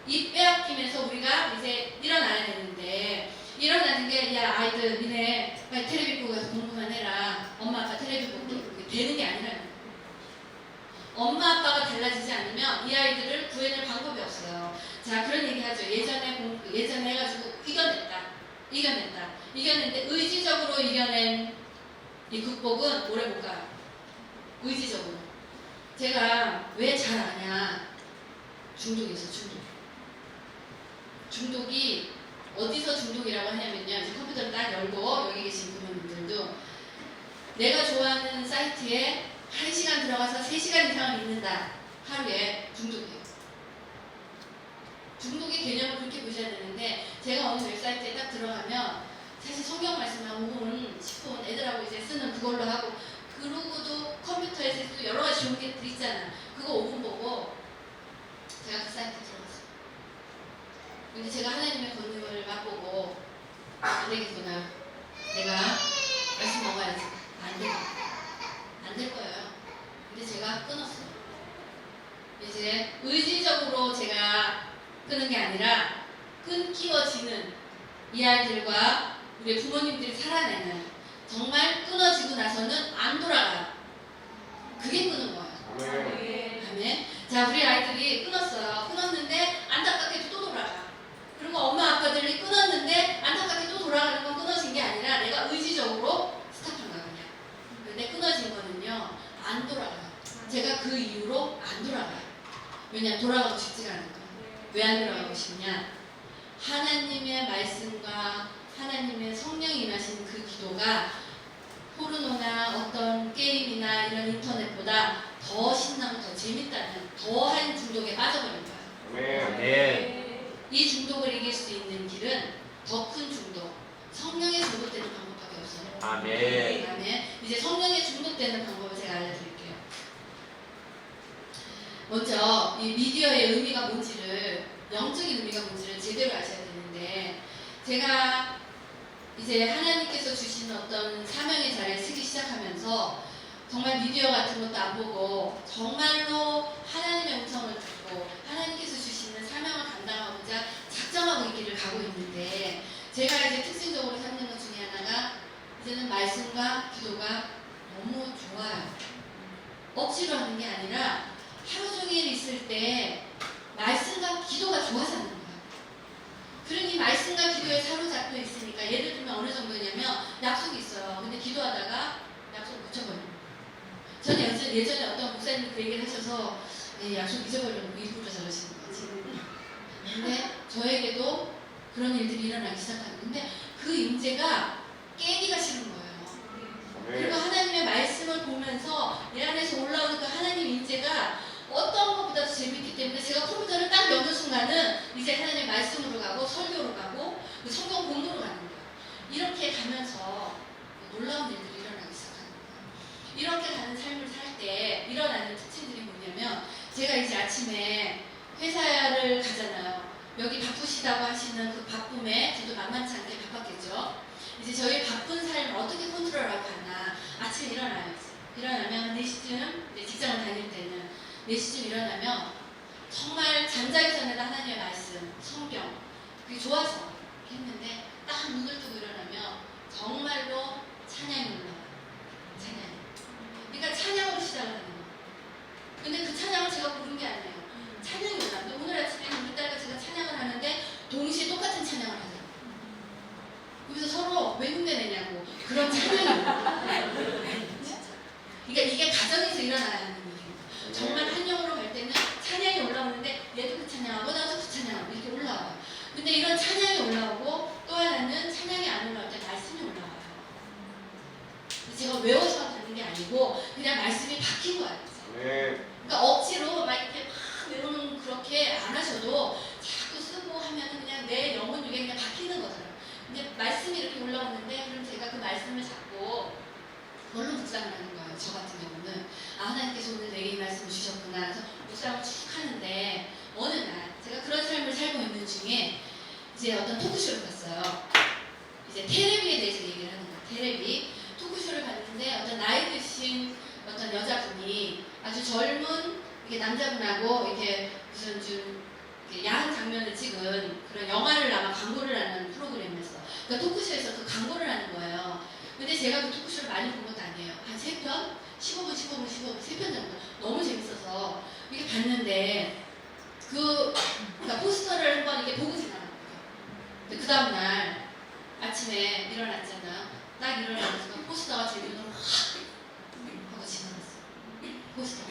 이 빼앗기면서 우리가 이제 일어나야 되는데 일어나는 게 야 아이들 니네 빨리 텔레비 보고 가서 공부만 해라. 엄마 아빠 텔레비 보고 되는 게 아니라는 거예요. 엄마 아빠가 달라지지 않으면 이 아이들을 구해낼 방법이 없어요. 자, 그런 얘기 하죠. 예전에 해가지고 이겨냈는데 의지적으로 이겨낸 이 극복은 오래 못 가요. 의지적으로. 제가 왜 잘 아냐? 중독이죠, 중독. 중독이 어디서 중독이라고 하냐면요. 이제 컴퓨터를 딱 열고 여기 계신 부모님들도 내가 좋아하는 사이트에 1시간 들어가서 3시간 이상을 읽는다. 하루에 중독이에요. 중독의 개념을 그렇게 보셔야 되는데 제가 어느 웹사이트에 딱 들어가면 사실 성경 말씀 한 5분, 10분 애들하고 이제 쓰는 그걸로 하고 그러고도 컴퓨터에서 여러 가지 좋은 게들 있잖아. 그거 5분 보고 제가 그 사이트에 들어갔어요. 근데 제가 하나님의 권능을 맛보고 안 되겠구나. 내가 말씀 먹어야지. 안 될 거예요. 근데 제가 끊었어요. 이제 의지적으로 제가 끄는 게 아니라 끊기워지는 이 아이들과 우리 부모님들이 살아내는 정말 끊어지고 나서는 안 돌아가요. 그게 끄는 거예요. 아멘. 자, 우리 아이들이 끊었어요. 끊었는데 안타깝게도 또 돌아가. 그리고 엄마 아빠들이 끊었는데 안타깝게 또 돌아가는 건 끊어진 게 아니라 내가 의지적으로 스탑한 거야 그냥. 근데 끊어진 거는요 안 돌아가요. 제가 그 이후로 안 돌아가요. 왜냐 돌아가고 싶지가 않은 거예요. 왜 안 돌아가고 싶냐? 하나님의 말씀과 하나님의 성령이 임하신 그 기도가 포르노나 어떤 게임이나 이런 인터넷보다 더 신나고 더 재밌다는 더한 중독에 빠져버린 거예요. 네. 이 중독을 이길 수 있는 길은 더 큰 중독, 성령에 중독되는 방법밖에 없어요. 아멘. 아멘. 이제 성령에 중독되는 방법을 제가 알려드릴게요. 먼저 이 미디어의 의미가 뭔지를, 영적인 의미가 뭔지를 제대로 아셔야 되는데, 제가 이제 하나님께서 주신 어떤 사명의 자리에 서기 시작하면서 정말 미디어 같은 것도 안 보고 정말로 하나님의 음성을 듣고 하나님께서 주시는 사명을 감당하고자 작정하고 이 길을 가고 있는데, 제가 이제 특징적으로 삼는 것 중에 하나가 이제는 말씀과 기도가 너무 좋아요. 억지로 하는 게 아니라 하루 종일 있을 때 말씀과 기도가 좋아서 하는 거예요. 그러니 말씀과 기도에 사로잡혀 있으니까, 예를 들면 어느 정도냐면 약속이 있어요. 근데 기도하다가 약속 묻혀버려요. 저는 예전에 어떤 목사님이 그 얘기를 하셔서 약속 잊어버리려고 일부러 저러시는 거지. 근데 저에게도 그런 일들이 일어나기 시작하는 건데, 그 임재가 깨기가 싫은 거예요. 그리고 아멘. 하나님의 말씀을 보면서 내 안에서 올라오는 그 하나님 인재가 어떤 것보다도 재밌기 때문에 제가 컴퓨터를 딱 여는 순간은 이제 하나님의 말씀으로 가고 설교로 가고 그 성경 공부로 가는 거예요. 이렇게 가면서 놀라운 일들이 일어나기 시작하는 거예요. 이렇게 가는 삶을 살 때 일어나는 특징들이 뭐냐면 제가 이제 아침에 회사를 가잖아요. 여기 바쁘시다고 하시는 그 바쁨에 저도 만만치 않게 바빴겠죠. 이제 저희 바쁜 삶을 어떻게 컨트롤하고 가나. 아침에 일어나요. 일어나면 4시쯤 이제 직장을 다닐 때는 4시쯤 일어나면 정말 잠자기 전에도 하나님의 말씀, 성경 그게 좋아서 이렇게 했는데 딱 눈을 뜨고 일어나면 정말로 찬양이 올라와요. 찬양이. 그러니까 찬양으로 시작을 하는 거예요. 근데 그 찬양을 제가 부른 게 아니에요. 찬양이 올라왔는데 오늘 아침에 우리 딸과 제가 찬양을 하는데 동시에 똑같은 찬양을 하더라고요. 그래서 서로 왜 흉내내냐고 그런 찬양이 올라와요. 진짜. 그러니까 이게 가정에서 일어나야 하는 일이에요. 정말 한 영으로 갈 때는 찬양이 올라오는데 얘도 그 찬양하고 나도 그 찬양하고 이렇게 올라와요. 근데 이런 찬양이 올라오고 또 하나는 찬양이 안 올라올 때 말씀이 올라와요. 제가 외워서 받는 게 아니고 그냥 말씀이 바뀐 거예요. 아멘. 그러니까 억지로 막 이렇게 막 외우는 그렇게 안 하셔도 자꾸 쓰고 하면 그냥 내 영혼 중에 그냥 바뀌는 거잖아요. 근데 말씀이 이렇게 올라오는데 그럼 제가 그 말씀을 잡고 그걸로 묵상을 하는 거예요. 저 같은 경우는 아 하나님께서 오늘 내게 이 말씀을 주셨구나. 그래서 묵상을 쭉 하는데 어느 날 제가 그런 삶을 살고 있는 중에 이제 어떤 토크쇼를 봤어요. 이제 테레비에 대해서 얘기를 하는 거예요. 테레비 토크쇼를 봤는데 어떤 나이 드신 어떤 여자분이 아주 젊은 이게 남자분하고 이렇게 무슨 좀 이렇게 야한 장면을 찍은 그런 영화를 아마 광고를 하는 프로그램에서 그러니까 토크쇼에서 그 광고를 하는 거예요. 근데 제가 그 토크쇼를 많이 본 것도 아니에요. 한 3편? 15분, 3편 정도. 너무 재밌어서 이렇게 봤는데 그러니까 포스터를 한번 이렇게 보고 지나간 거예요. 근데 그 다음날 아침에 일어났잖아. 딱 일어나면서 포스터가 제 눈으로 확 하고 지나갔어. 포스터.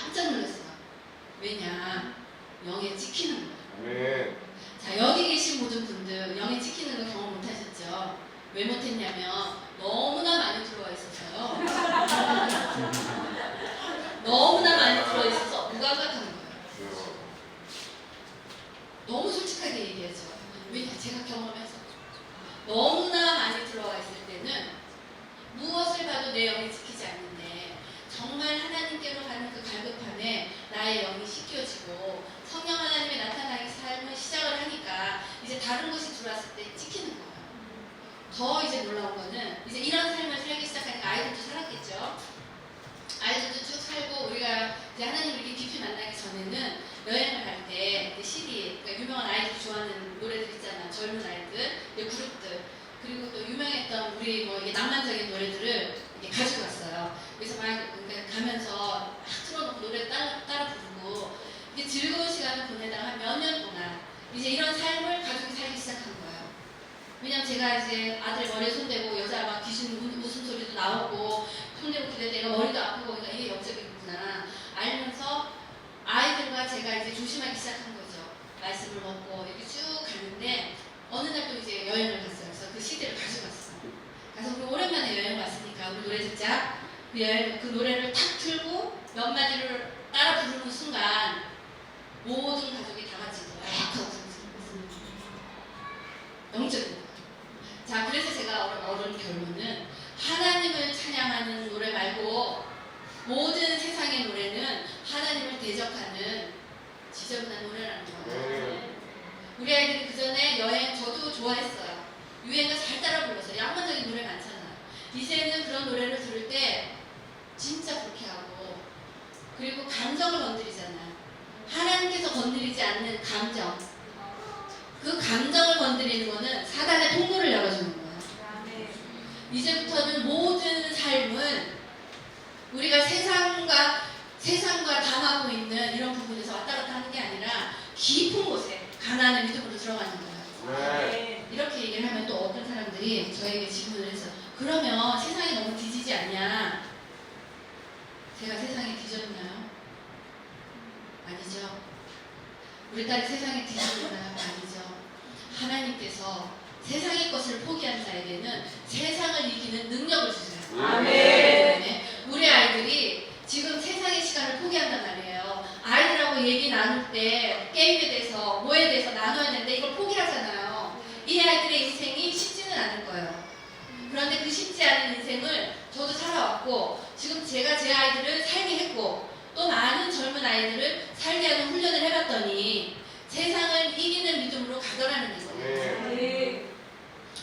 깜짝 놀랐어요. 왜냐? 영에 찍히는 거예요. 아멘. 자, 여기 계신 모든 분들 영에 찍히는 거 경험 못 하셨죠? 왜 못했냐면 너무나 많이 들어와 있어서요. 너무나 많이 들어와 있어서 무감각한 거예요. 너무 솔직하게 얘기하죠. 왜냐? 제가 경험해서 너무나 많이 들어와 있을 때는 무엇을 봐도 내 영이 지키지 않는데 정말 하나님께로 가는 그 갈급함에 나의 영이 씻겨지고 성령 하나님의 나타나기 삶을 시작을 하니까 이제 다른 것이 들어왔을 때 찍히는 거예요. 더 이제 놀라운 거는 이제 이런 삶을 살기 시작하니까 아이들도 살았겠죠. 아이들도 쭉 살고 우리가 이제 하나님 이렇게 깊이 만나기 전에는 여행을 갈 때 CD, 그러니까 유명한 아이들이 좋아하는 노래들 있잖아. 젊은 아이들, 그룹들, 그리고 또 유명했던 우리 뭐 이게 낭만적인 노래들을 이렇게 가지고 왔어요. 그래서 막 그러니까 가면서 막 틀어놓고 노래 따라 부르고 이게 즐거운 시간을 보내다가 한 몇 년 동안 이제 이런 삶을 가족이 살기 시작한 거예요. 왜냐면 제가 이제 아들 머리에 손대고 여자 막 귀신 웃음소리도 나오고 손대고 기댈 때가 머리도 아프고 그러니까 이게 영적이구나 알면서 아이들과 제가 이제 조심하기 시작한 거죠. 말씀을 먹고 이렇게 쭉 가는데 어느 날 또 이제 여행을 갔어요. 그래서 그 CD를 가져갔어요. 그래서 우리 오랜만에 여행 왔으니까 우리 노래 듣자. 그 노래를 탁 틀고 몇 마디를 따라 부르는 순간 모든 가족이 다 같이 하고 영적인 거예요. 자, 그래서 제가 얻은 결론은 하나님을 찬양하는 노래 말고 모든 세상의 노래는 하나님을 대적하는 지저분한 노래라는 거예요. 우리 아이들이 그 전에 여행 저도 좋아했어요. 유행을 잘 따라 불러서 양반적인 노래 많잖아요. 이제는 그런 노래를 들을 때 진짜 불쾌하고 그리고 감정을 건드리잖아요. 하나님께서 건드리지 않는 감정. 그 감정을 건드리는 거는 사단의 통로를 열어주는 거예요. 이제부터는 모든 삶은 우리가 세상과 당하고 있는 이런 부분에서 왔다 갔다 하는 게 아니라 깊은 곳에 가나안의 믿음으로 들어가는 거예요. 이렇게 얘기를 하면 또 어떤 사람들이 저에게 질문을 해서 그러면 세상이 너무 뒤지지 않냐? 제가 세상에 뒤졌나요? 아니죠. 우리 딸이 세상에 뒤졌나요? 아니죠. 하나님께서 세상의 것을 포기한 자에게는 세상을 이기는 능력을 주세요. 아멘. 네. 우리 아이들이 지금 세상의 시간을 포기한단 말이에요. 아이들하고 얘기 나눌 때 게임에 대해서 뭐에 대해서 나눠야 되는데 이걸 포기하잖아요. 이 아이들의 인생이 쉽지는 않을 거예요. 그런데 그 쉽지 않은 인생을 저도 살아왔고 지금 제가 제 아이들을 살게 했고 또 많은 젊은 아이들을 살게 하는 훈련을 해봤더니 세상을 이기는 믿음으로 가더라는 거예요. 네.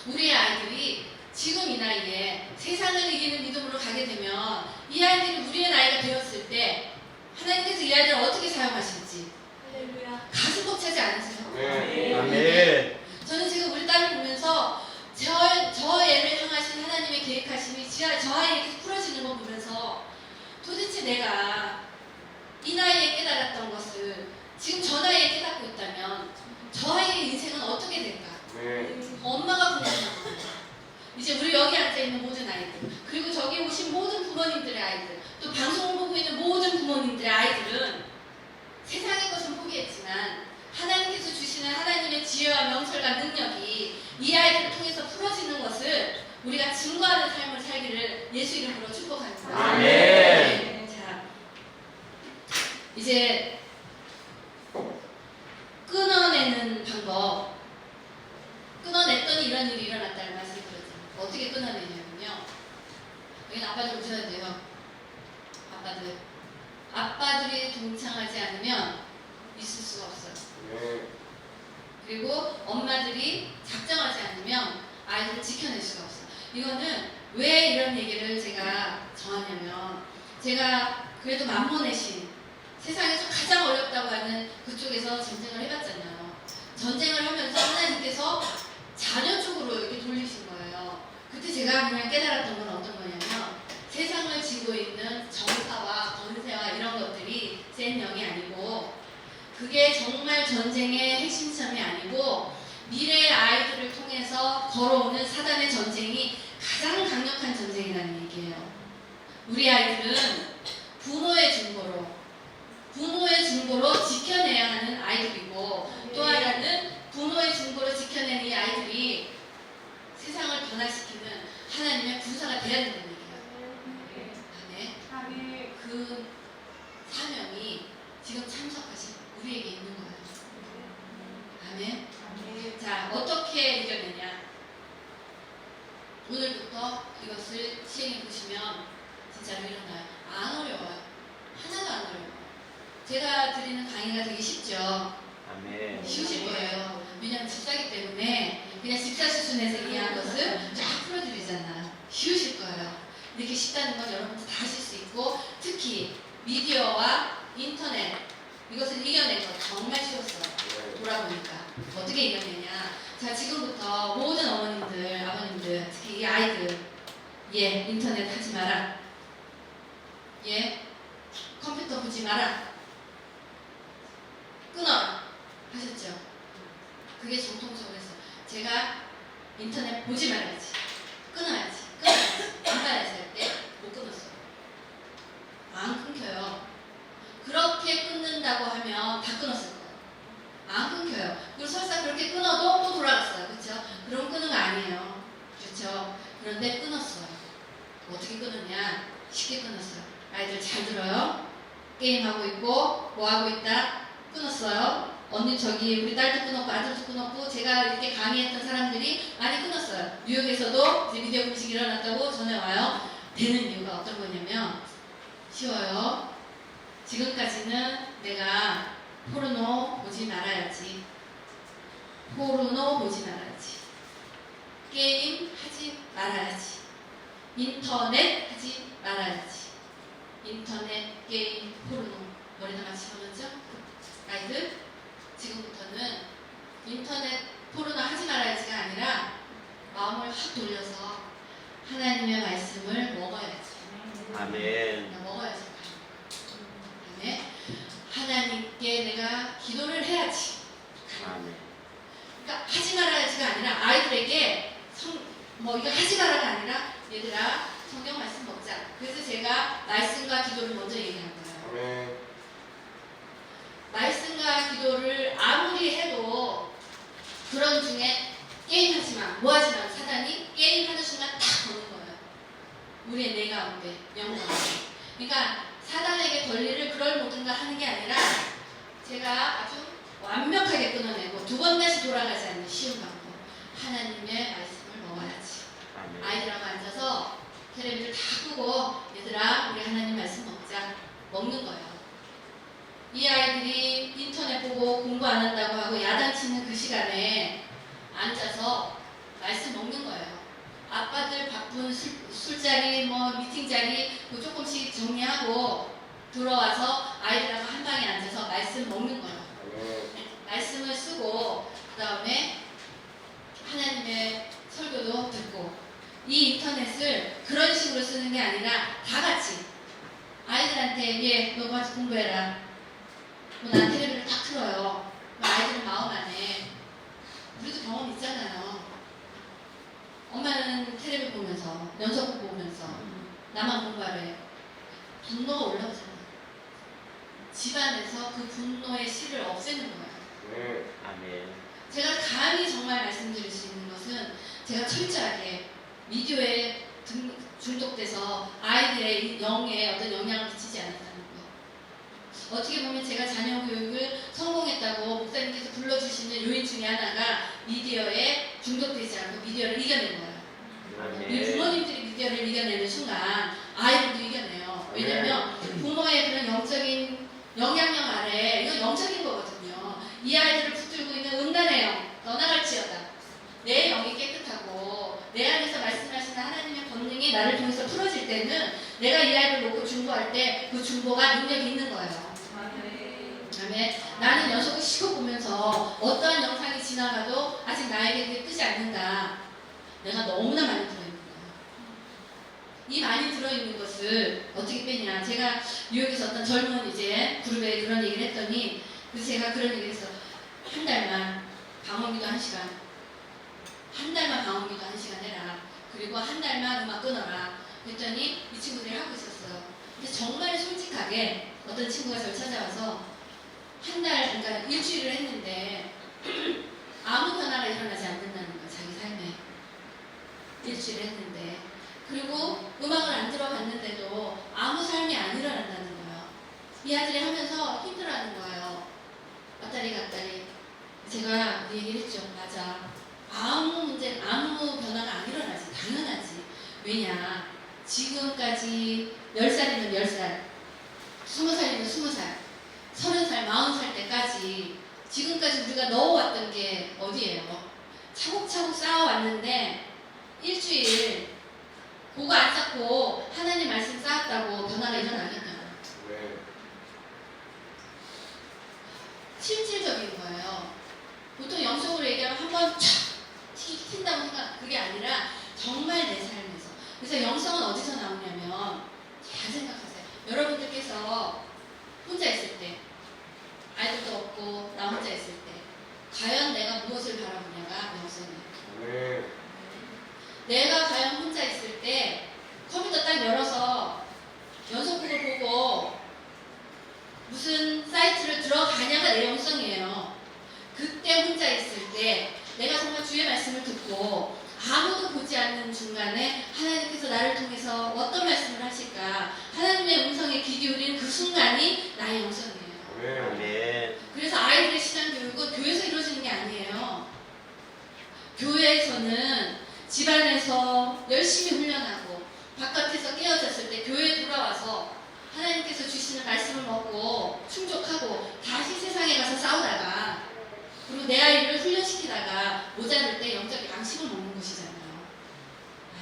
우리 아이들이 지금 이 나이에 세상을 이기는 믿음으로 가게 되면 이 아이들이 우리의 나이가 되었을 때 하나님께서 이 아이들을 어떻게 사용하실지 할렐루야. 가슴 벅차지 않으세요? 아멘. 저는 지금 우리 딸을 보면서 저 애를 향하신 하나님의 계획하심이 저 아이에게 풀어지는 거 보면서 도대체 내가 이 나이에 깨달았던 것을 지금 저 나이에 깨닫고 있다면 저 아이의 인생은 어떻게 될까? 엄마가 궁금해요. 이제 우리 여기 앉아있는 모든 아이들 그리고 저기 오신 모든 부모님들의 아이들 또 방송을 보고 있는 모든 부모님들의 아이들은 세상의 것은 포기했지만 하나님께서 주시는 하나님의 지혜와 명철과 능력이 이 아이들을 통해서 풀어지는 것을 우리가 증거하는 삶을 살기를 예수 이름으로 축복합니다. 아멘. 네, 자, 이제 끊어내는 방법. 끊어냈더니 이런 일이 일어났다는 말씀을 드렸잖아요. 어떻게 끊어내냐면요. 여기 아빠들 오셔야 돼요. 아빠들이 동참하지 않으면 있을 수가 없어요. 그리고 엄마들이 작정하지 않으면 아이들을 지켜낼 수가 없어요. 이거는 왜 이런 얘기를 제가 정하냐면 제가 그래도 만모내신 세상에서 가장 어렵다고 하는 그쪽에서 전쟁을 해봤잖아요. 전쟁을 하면서 하나님께서 자녀 쪽으로 이렇게 돌리신 거예요. 그때 제가 그냥 깨달았던 건 어떤 거냐면 세상을 지고 있는 정사와 권세와 이런 것들이 센 영이 아니고 그게 정말 전쟁의 핵심점이 아니고 미래의 아이들을 통해서 걸어오는 사단의 전쟁이 가장 강력한 전쟁이라는 얘기예요. 우리 아이들은 부모의 중보로 지켜내야 하는 아이들이고 또 하나는 부모의 중보로 지켜내는 이 아이들이 세상을 변화시키는 하나님의 군사가 되어야 된다는 얘기예요. 아멘. 그 사명이 지금 참석하신 우리에게 있는 거예요. 아멘. 자, 어떻게 이겨내냐? 오늘부터 이것을 시행해 보시면 진짜로 일어나요. 안 어려워요. 하나도 안 어려워요. 제가 드리는 강의가 되게 쉽죠. 아멘. 쉬우실 거예요. 왜냐하면 집사기 때문에 그냥 집사 수준에서 이해한 것을 쫙 풀어드리잖아. 쉬우실 거예요. 이렇게 쉽다는 건 여러분도 다 하실 수 있고 특히 미디어와 인터넷 이것을 이겨낸 건 정말 쉬웠어요. 돌아보니까 어떻게 이겨내냐. 자, 지금부터 모든 어머님들, 아버님들, 특히 이 아이들 인터넷 하지 마라. 컴퓨터 보지 마라. 끊어라. 하셨죠? 그게 정통적으로 해서 제가 인터넷 보지 말아야지. 끊어야지. 안 봐야지 할 때 못 끊었어요. 안 끊겨요. 그렇게 끊는다고 하면 다 끊었을 거예요. 안 끊겨요. 그리고 설사 그렇게 끊어도 또 돌아갔어요. 그렇죠? 그럼 끊은 거 아니에요. 그렇죠? 그런데 끊었어요. 어떻게 끊었냐? 쉽게 끊었어요. 아이들 잘 들어요. 게임하고 있고 뭐 하고 있다? 끊었어요. 언니 저기 우리 딸도 끊었고 아들도 끊었고 제가 이렇게 강의했던 사람들이 많이 끊었어요. 뉴욕에서도 이제 미디어 금식이 일어났다고 전해 와요. 되는 이유가 어떤 거냐면 쉬워요. 지금까지는 내가 포르노 보지 말아야지. 게임 하지 말아야지. 인터넷 하지 말아야지. 인터넷, 게임, 포르노 머리다가 집어넣죠? 아이들 지금부터는 인터넷, 포르노 하지 말아야지가 아니라 마음을 확 돌려서 하나님의 말씀을 먹어야지. 아멘. 먹어야지. 아멘. 하나님께 내가 기도를 해야지. 아멘. 그러니까 하지 말아야지가 아니라 아이들에게 이거 하지 말아가 아니라 얘들아 성경 말씀 먹자. 그래서 제가 말씀과 기도를 먼저 얘기한 거예요. 말씀과 기도를 아무리 해도 그런 중에 게임하지 마. 내가 아주 완벽하게 끊어내고 두 번 다시 돌아가지 않는 쉬운 방법. 하나님의 말씀을 먹어야지. 아멘. 아이들하고 앉아서 텔레비를 다 끄고 얘들아 우리 하나님 말씀 먹자. 먹는 거예요. 이 아이들이 인터넷 보고 공부 안 한다고 하고 야단치는 그 시간에 앉아서 말씀 먹는 거예요. 아빠들 바쁜 술자리, 미팅 자리 조금씩 정리하고 들어와서 아이들하고 한 방에 앉아서 말씀 먹는 거예요. 말씀을 쓰고 그 다음에 하나님의 설교도 듣고 이 인터넷을 그런 식으로 쓰는 게 아니라 다 같이 아이들한테 너 같이 공부해라. 난 텔레비를 딱 틀어요. 아이들 마음 안에 우리도 경험 있잖아요. 엄마는 텔레비 보면서 연속극 보면서 나만 공부하래. 분노가 올라오잖아요. 집안에서 그 분노의 씨를 없애는 거예요. 아멘. 제가 감히 정말 말씀드릴 수 있는 것은 제가 철저하게 미디어에 중독돼서 아이들의 영에 어떤 영향을 미치지 않았다는 거. 어떻게 보면 제가 자녀 교육을 성공했다고 목사님께서 불러주시는 요인 중에 하나가 미디어에 중독되지 않고 미디어를 이겨낸 거예요. 우리 부모님들이 미디어를 이겨내는 순간 아이들도 이겨내요. 왜냐면 부모의 그런 영적인 영향력 아래 이건 영적인 거거든요. 이 아이들을 붙들고 있는 음란의 영 떠나갈지어다. 내 영이 깨끗하고 내 안에서 말씀하시는 하나님의 권능이 나를 통해서 풀어질 때는 내가 이 아이를 놓고 중보할 때 그 중보가 능력이 있는 거예요. 아멘. 나는 연속을 쉬고 보면서 어떠한 영상이 지나가도 아직 나에게 그게 뜨지 않는다. 내가 너무나 많이 들어있는 거예요. 이 많이 들어있는 것을 어떻게 빼냐. 제가 뉴욕에서 어떤 젊은 이제 그룹에 그런 얘기를 했더니 그래서 제가 그런 얘기를 했어. 한 달만 방언기도 1시간. 한 달만 방언기도 1시간 해라. 그리고 한 달만 음악 끊어라. 그랬더니 이 친구들이 하고 있었어요. 근데 정말 솔직하게 어떤 친구가 저를 찾아와서 한 달, 그러니까 일주일을 했는데 아무 변화가 일어나지 않는다는 거야. 자기 삶에. 일주일을 했는데. 그리고 음악을 안 들어봤는데도 아무 삶이 안 일어난다는 거예요. 이 아들이 하면서 힘들어하는 거예요. 왔다리 갔다리. 제가 그 얘기를 했죠. 맞아. 아무 변화가 안 일어나지. 당연하지. 왜냐. 지금까지 10살이면 10살, 20살이면 20살, 30살, 40살 때까지 지금까지 우리가 넣어왔던 게 어디예요? 차곡차곡 쌓아왔는데 일주일 그거 안 쌓고 하나님 말씀 쌓았다고 변화가 일어나겠냐? 실질적인 거예요. 보통 영적으로 얘기하면 한번 촥 튄다고 생각, 그게 아니라 정말 내 삶에서. 그래서 영성은 어디서 나오냐면 잘 생각하세요. 여러분들께서 혼자 있을 때, 아이들도 없고 나 혼자 있을 때 과연 내가 무엇을 바라보냐가 영성이에요. 내가 과연 혼자 있을 때 컴퓨터 딱 열어서 연속극을 보고 무슨 사이트를 들어가냐가 내 영성이에요. 그때 혼자 있을 때 내가 정말 주의 말씀을 듣고 아무도 보지 않는 중간에 하나님께서 나를 통해서 어떤 말씀을 하실까 하나님의 음성에 귀 기울이는 그 순간이 나의 영성이에요. 아멘. 그래서 아이들의 신앙교육은 교회에서 이루어지는 게 아니에요. 교회에서는 집안에서 열심히 훈련하고 바깥에서 깨어졌을 때 교회에 돌아와서 하나님께서 주시는 말씀을 먹고 충족하고 다시 세상에 가서 싸우다가 그리고 내 아이를 훈련시키다가 모자랄 때 영적 양식을 먹는 곳이잖아요.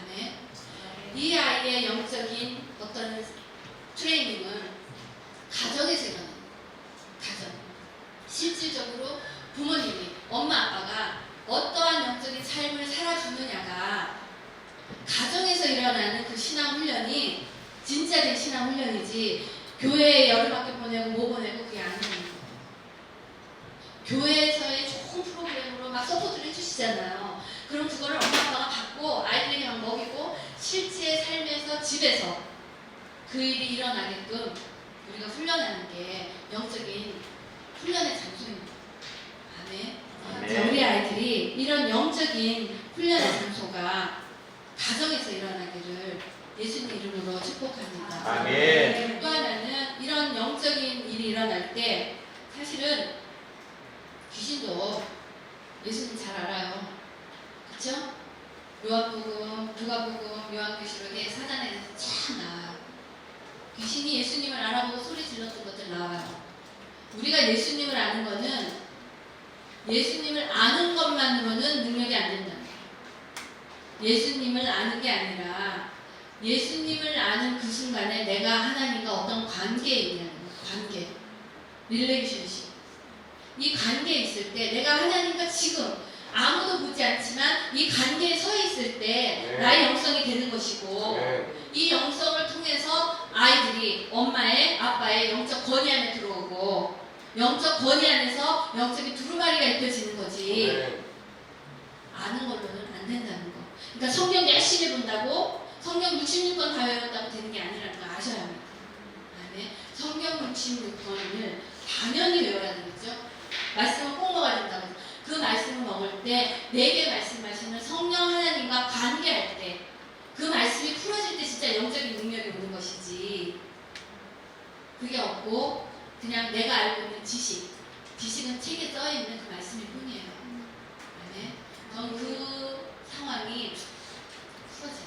아멘. 이 아이의 영적인 어떤 트레이닝은 가정에서 일어나요. 가정. 실질적으로 부모님이, 엄마, 아빠가 어떠한 영적인 삶을 살아주느냐가 가정에서 일어나는 그 신앙 훈련이 진짜된 신앙 훈련이지 교회에 여름학교 보내고 뭐 보내고 그게 아니에요. 교회에서의 좋은 프로그램으로 막 서포트를 해주시잖아요. 그럼 그거를 엄마 아빠가 받고 아이들에게 막 먹이고 실제 삶에서 집에서 그 일이 일어나게끔 우리가 훈련하는 게 영적인 훈련의 장소입니다. 아멘. 자, 우리 아이들이 이런 영적인 훈련의 장소가 가정에서 일어나기를 예수님 이름으로 축복합니다. 아멘. 또 하나는 이런 영적인 일이 일어날 때 사실은 귀신도 예수님 잘 알아요. 그쵸? 요한복음, 누가복음, 요한계시록에 사단에 대해서 참 나와요. 귀신이 예수님을 알아보고 소리 질렀던 것들 나와요. 우리가 예수님을 아는 거는 예수님을 아는 것만으로는 능력이 안 된다. 예수님을 아는 게 아니라 예수님을 아는 그 순간에 내가 하나님과 어떤 관계에 있냐는 거예요. 관계. 릴레이션십. 이 관계에 있을 때 내가 하나님과 지금 아무도 보지 않지만 이 관계에 서 있을 때 나의 영성이 되는 것이고 이 영성을 통해서 아이들이 엄마의 아빠의 영적 권위 안에 들어오고 영적 권위 안에서 영적인 두루마리가 입혀지는 거지 아는 걸로는 안 된다는 거. 그러니까 성경 열심히 본다고 성경 66권 다 외웠다고 되는 게 아니라는 거 아셔야 합니다. 아멘. 성경 66권을 당연히 외워야 되겠죠. 말씀을 꼭 먹어야 된다고. 그 말씀을 먹을 때 내게 말씀하시는 성령 하나님과 관계할 때 그 말씀이 풀어질 때 진짜 영적인 능력이 오는 것이지 그게 없고 그냥 내가 알고 있는 지식은 책에 써있는 그 말씀일 뿐이에요. 아멘. 저는 그 상황이 풀어져요.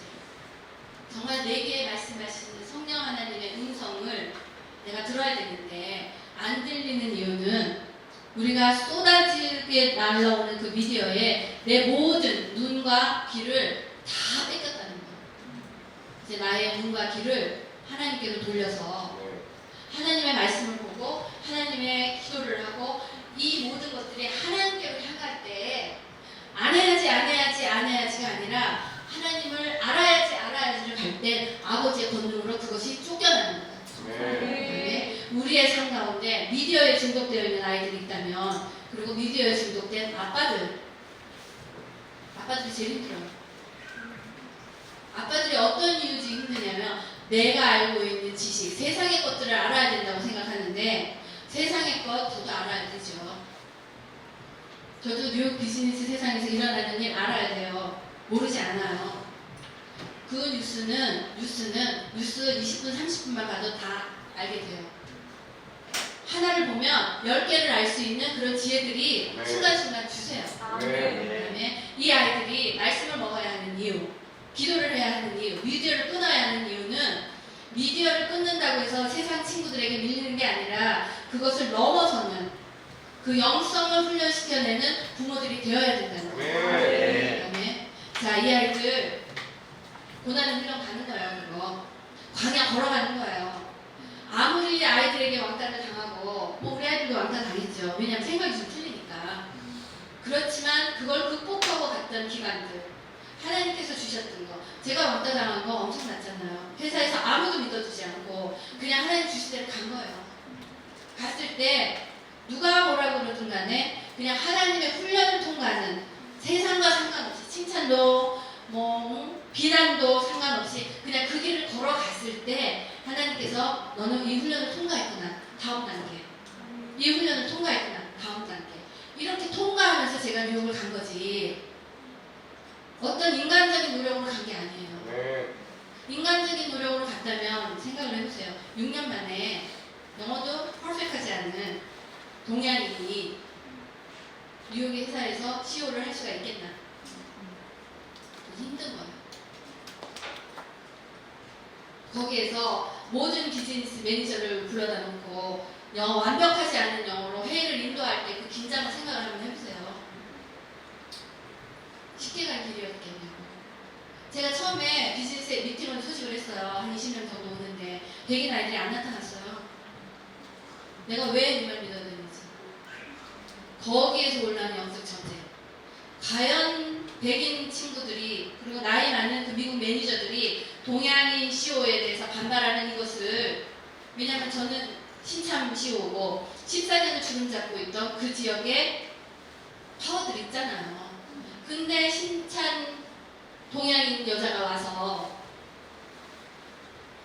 정말 내게 말씀하시는 성령 하나님의 음성을 내가 들어야 되는데 안 들리는 이유는 우리가 쏟아지게 날라오는 그 미디어에 내 모든 눈과 귀를 다 뺏겼다는 거예요. 이제 나의 눈과 귀를 하나님께로 돌려서 하나님의 말씀을 보고 하나님의 기도를 하고 이 모든 것들이 하나님께로 향할 때 안 해야지가 아니라 하나님을 알아야지를 갈 때 아버지의 권능으로 그것이 쫓겨나는 거예요. 우리의 삶 가운데 미디어에 중독되어 있는 아이들이 있다면 그리고 미디어에 중독된 아빠들이 제일 힘들어요. 아빠들이 어떤 이유지 힘드냐면 내가 알고 있는 지식, 세상의 것들을 알아야 된다고 생각하는데 세상의 것 저도 알아야 되죠. 저도 뉴욕 비즈니스 세상에서 일어나는 일 알아야 돼요. 모르지 않아요. 그 뉴스는 뉴스 20분, 30분만 봐도 다 알게 돼요. 하나를 보면 10개를 알 수 있는 그런 지혜들이 순간순간 주세요. 그다음에 이 아이들이 말씀을 먹어야 하는 이유, 기도를 해야 하는 이유, 미디어를 끊어야 하는 이유는 미디어를 끊는다고 해서 세상 친구들에게 밀리는 게 아니라 그것을 넘어서는 그 영성을 훈련시켜내는 부모들이 되어야 된다는 거예요. 그다음에 자, 이 아이들 고난의 훈련 가는 거예요. 그거 광야 걸어가는 거예요. 아무리 아이들에게 왕따를 당하고 뭐 우리 아이들도 왕따 당했죠. 왜냐하면 생각이 좀 틀리니까. 그렇지만 그걸 극복하고 갔던 기간들 하나님께서 주셨던 거 제가 왕따 당한 거 엄청났잖아요. 회사에서 아무도 믿어주지 않고 그냥 하나님 주실 대로 간 거예요. 갔을 때 누가 뭐라고 그러든 간에 그냥 하나님의 훈련을 통과하는 세상과 상관없이 칭찬도 비난도 상관없이 그냥 그 길을 걸어갔을 때 하나님께서 너는 이 훈련을 통과했구나. 다음 단계. 이 훈련을 통과했구나. 다음 단계. 이렇게 통과하면서 제가 뉴욕을 간 거지. 어떤 인간적인 노력으로 간 게 아니에요. 인간적인 노력으로 갔다면 생각을 해보세요. 6년 만에 영어도 퍼펙트하지 않는 동양인이 뉴욕의 회사에서 CEO를 할 수가 있겠나? 힘든 거예요. 거기에서 모든 비즈니스 매니저를 불러다 놓고 완벽하지 않은 영어로 회의를 인도할 때 그 긴장을 생각을 한번 해보세요. 쉽게 갈 길이었겠냐고. 제가 처음에 비즈니스 미팅을 소집을 했어요. 한 20명 정도 오는데 백인 아이들이 안 나타났어요. 내가 왜 이말 믿어야 되는지. 거기에서 올라온 영적 전쟁. 과연 백인 친구들이 그리고 나이 많은 그 미국 매니저들이 동양인 CEO에 대해서 반발하는 이것을 왜냐하면 저는 신참 CEO고 14년을 주름 잡고 있던 그 지역에 파워들 있잖아요. 근데 신찬 동양인 여자가 와서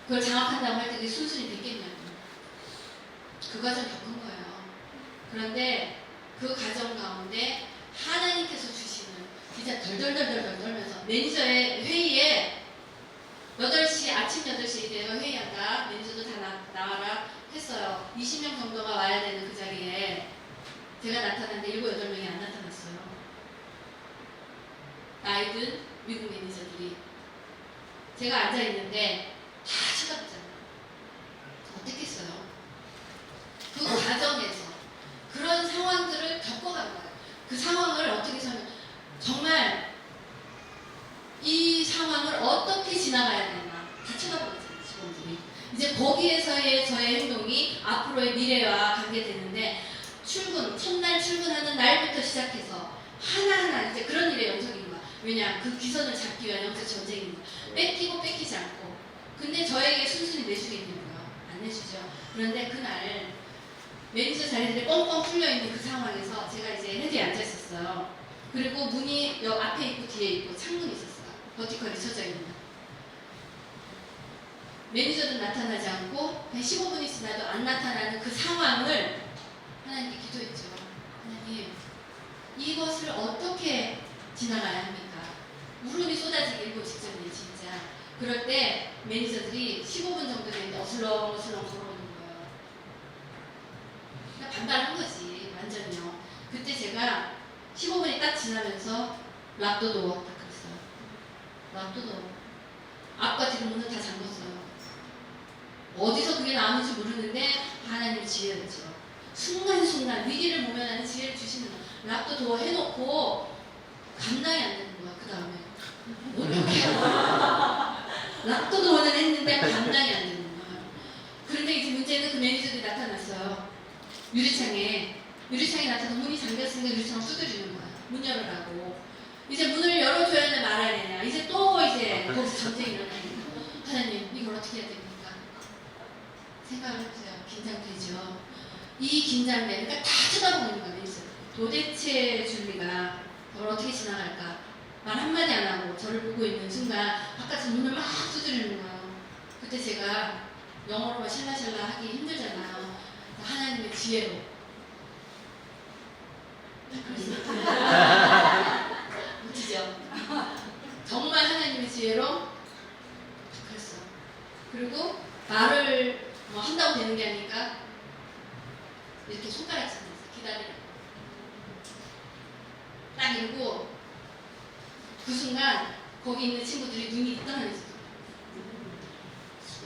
그걸 장악한다고 할 때 그게 순순히 됐겠냐고. 그 과정 겪은 거예요. 그런데 그 과정 가운데 하나님께서 주시는 진짜 덜덜덜 떨면서 매니저의 회의에 8시 아침 8시에 되어 회의한다. 매니저도 다 나와라 했어요. 20명 정도가 와야 되는 그 자리에 제가 나타났는데 7, 8명이 안 나타났어요. 나이든 미국 매니저들이. 제가 앉아있는데 다 쳐다보잖아요. 어떻게 했어요? 그 과정에서 그런 상황들을 겪어간 거예요. 그 상황을 어떻게 설명, 정말 이 상황을 어떻게 지나가야 되나 다 쳐다보잖아요, 직원들이. 이제 거기에서의 저의 행동이 앞으로의 미래와 관계되는데, 첫날 출근하는 날부터 시작해서 하나하나 이제 그런 일에 영적인 거야. 왜냐, 그 기선을 잡기 위한 영적 전쟁인 거야. 뺏기고 뺏기지 않고. 근데 저에게 순순히 내주겠냐고요? 안 내주죠. 그런데 그날 매니저 자리들이 뻥뻥 뚫려있는 그 상황에서 제가 이제 헤드에 앉아있었어요. 그리고 문이 여 앞에 있고 뒤에 있고 창문이 있었어요. 버티컬이 쳐져 있는. 매니저는 나타나지 않고 15분이 지나도 안 나타나는 그 상황을 하나님께 기도했죠. 하나님, 이것을 어떻게 지나가야 합니까? 울음이 쏟아지기 일보 직전이에요, 진짜. 그럴 때 매니저들이 15분 정도 됐는데 어슬렁어슬렁 걸어오는 거예요. 그러니까 반발한 거지, 완전히요. 그때 제가 15분이 딱 지나면서 락도도어 딱 그랬어요. 락도도어. 앞과 뒤로 문을 다 잠궜어요. 어디서 그게 나오는지 모르는데 하나님의 지혜였죠. 순간순간 위기를 모면하는 지혜를 주시는 거예요. 락도도어 해놓고 감당이 안 되는 거야, 그 다음에. 어떡해. 락도도어는 했는데 감당이 안 되는 거야. 그런데 이제 문제는 그 매니저들이 나타났어요. 유리창에 나타나서 문이 잠겼으니까 유리창을 두드리는 거야. 문 열어라고. 이제 문을 열어줘야 하나 말아야 되냐. 이제 또 이제 거기서 전쟁이 일어나니까. 하나님, 이걸 어떻게 해야 됩니까? 생각을 해보세요. 긴장되죠. 이 긴장된, 그러니까 다 쳐다보고 있는 거예요. 도대체 줄리가 저걸 어떻게 지나갈까? 말 한마디 안 하고 저를 보고 있는 순간 바깥에서 문을 막 두드리는 거예요. 그때 제가 영어로만 샬라샬라 하기 힘들잖아요. 하나님의 지혜로. 웃기죠? 정말 하나님의 지혜로 그랬어. 그리고 말을 뭐 한다고 되는 게 아니니까 이렇게 손가락 치면서 기다리라고. 딱 이러고 그 순간 거기 있는 친구들이 눈이 떠나있어.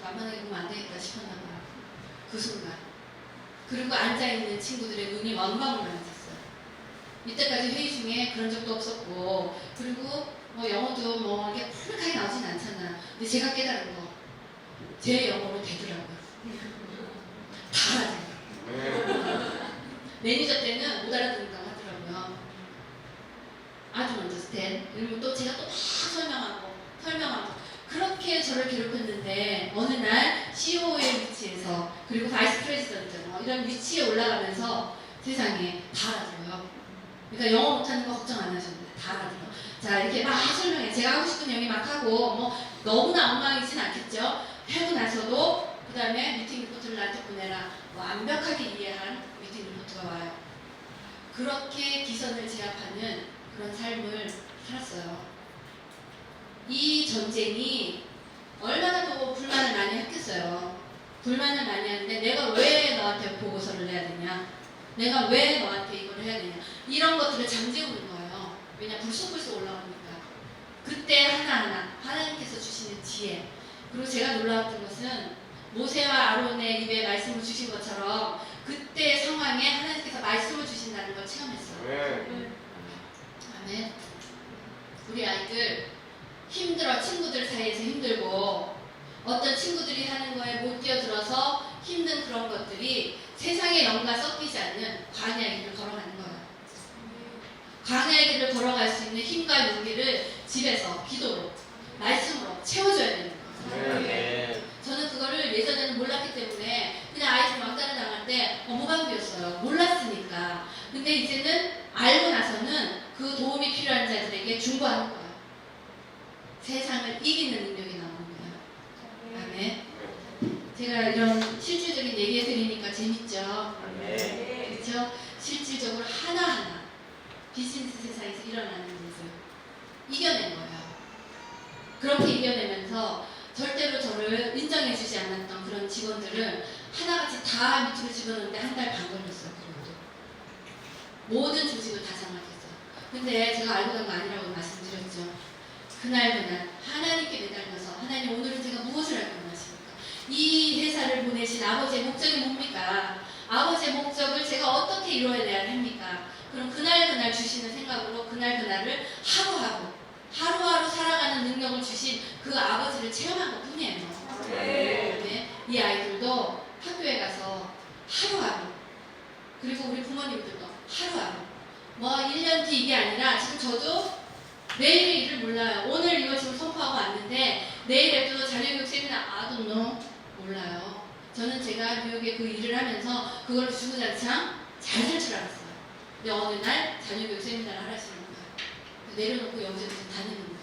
만만하게 보면 안 되겠다 싶었나 봐요. 그 순간. 그리고 앉아있는 친구들의 눈이 원망으로 앉았어요. 이때까지 회의 중에 그런 적도 없었고, 그리고 뭐 영어도 뭐 이렇게 푸르하게 나오진 않잖아. 근데 제가 깨달은 거, 제 영어로 되더라고요. 다 알아요. 매니저 때는 못 알아듣는다고 하더라고요. 아주 먼저 스탠. 그리고 또 제가 또 막 설명하고. 그렇게 저를 괴롭혔는데 어느 날 CEO의 위치에서, 그리고 바이스 프레지던트 뭐 이런 위치에 올라가면서 세상에 다 알아들어요. 그러니까 영어 못하는 거 걱정 안 하셨는데 다 알아들어요. 자, 이렇게 막 설명해. 제가 하고 싶은 얘기 막 하고, 뭐 너무나 엉망이진 않겠죠. 하고 나서도 그 다음에 미팅 리포트를 나한테 보내라. 뭐 완벽하게 이해한 미팅 리포트가 와요. 그렇게 기선을 제압하는 그런 삶을 살았어요. 이 전쟁이 얼마나 또 불만을 많이 했겠어요. 불만을 많이 하는데 내가 왜 너한테 보고서를 내야 되냐, 내가 왜 너한테 이걸 해야 되냐, 이런 것들을 잠재우는 거예요. 왜냐, 불쑥불쑥 올라오니까. 그때 하나하나 하나님께서 주시는 지혜. 그리고 제가 놀라웠던 것은 모세와 아론의 입에 말씀을 주신 것처럼 그때 상황에 하나님께서 말씀을 주신다는 걸 체험했어요. 아멘. 우리 아이들 힘들어, 친구들 사이에서 힘들고 어떤 친구들이 하는 거에 못 뛰어들어서 힘든 그런 것들이 세상의 영과 섞이지 않는 광야의 길을 걸어가는 거예요. 광야의 길을 걸어갈 수 있는 힘과 용기를 집에서 기도로, 말씀으로 채워줘야 되는 거예요. 저는 그거를 예전에는 몰랐기 때문에 그냥 아이들 왕따를 당할 때 무방비였어요. 몰랐으니까. 근데 이제는 알고 나서는 그 도움이 필요한 자들에게 중보하는 거예요. 세상을 이기는 능력이 나오는 거예요. 아멘. 제가 이런 실질적인 얘기 해드리니까 재밌죠? 그렇죠? 실질적으로 하나하나 비즈니스 세상에서 일어나는 일을 이겨낸 거예요. 그렇게 이겨내면서 절대로 저를 인정해주지 않았던 그런 직원들을 하나같이 다 밑으로 집어넣는데 한 달 반 걸렸어요. 그것도. 모든 조직을 다 장악했어요. 근데 제가 알고 간 거 아니라고 말씀드렸죠. 그날 하나님께 매달려서 하나님 오늘은 제가 무엇을 할 원하십니까? 이 회사를 보내신 아버지의 목적이 뭡니까? 아버지의 목적을 제가 어떻게 이루어내야 합니까? 그럼 그날 주시는 생각으로 그날을 하루하루 살아가는 능력을 주신 그 아버지를 체험한 것 뿐이에요. 네. 이 아이들도 학교에 가서 하루하루, 그리고 우리 부모님들도 하루하루, 뭐 1년 뒤 이게 아니라 지금 저도 내일의 일을 몰라요. 오늘 이거 지금 선포하고 왔는데 내일에도 자녀교육 세미나 I don't know, 몰라요. 저는 제가 교육에 그 일을 하면서 그걸 주구장창 잘 살 줄 알았어요. 근데 어느 날 자녀교육 세미나를 하시는 거예요. 내려놓고 여기저기 다니는 거예요.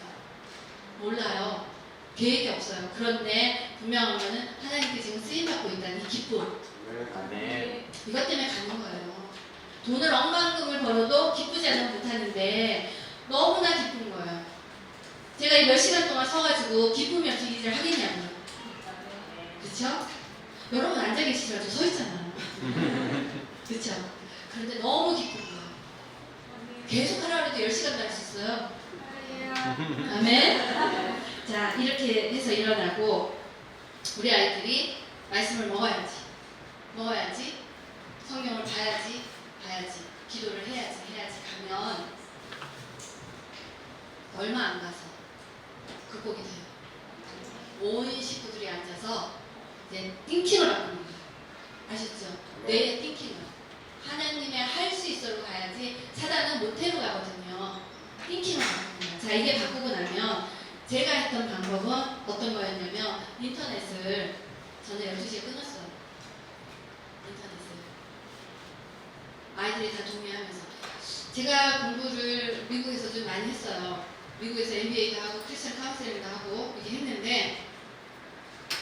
몰라요. 계획이 없어요. 그런데 분명한 거는 하나님께 지금 쓰임받고 있다는 이 기쁨. 아멘. 이것 때문에 가는 거예요. 돈을 억만금을 벌어도 기쁘지 않으면 못하는데 너무나 기쁜 거예요. 제가 이 몇 시간 동안 서가지고 기쁨이 없이 이 일을 하겠냐고요. 그렇죠? 여러분 앉아 계시죠? 저 서 있잖아요. 그렇죠? 그런데 너무 기쁜 거예요. 계속 하라고 해도 10시간도 할 수 있어요. 아멘. 자, 이렇게 해서 일어나고 우리 아이들이 말씀을 먹어야지, 성경을 봐야지, 기도를 해야지 가면 얼마 안 가서 극복이 돼요. 온 식구들이 앉아서 이제 띵킹을 하고 있는 거예요. 아셨죠? 내 띵킹을. 하나님의 할 수 있어로 가야지 사단은 못해로 가거든요. 띵킹을 하고 있는 거예요. 자, 이게 바꾸고 나면 제가 했던 방법은 어떤 거였냐면 인터넷을 저는 12시에 끊었어요. 인터넷을. 아이들이 다 동의하면서. 제가 공부를 미국에서 좀 많이 했어요. 미국에서 MBA도 하고 크리스천 카운셀링도 하고 이렇게 했는데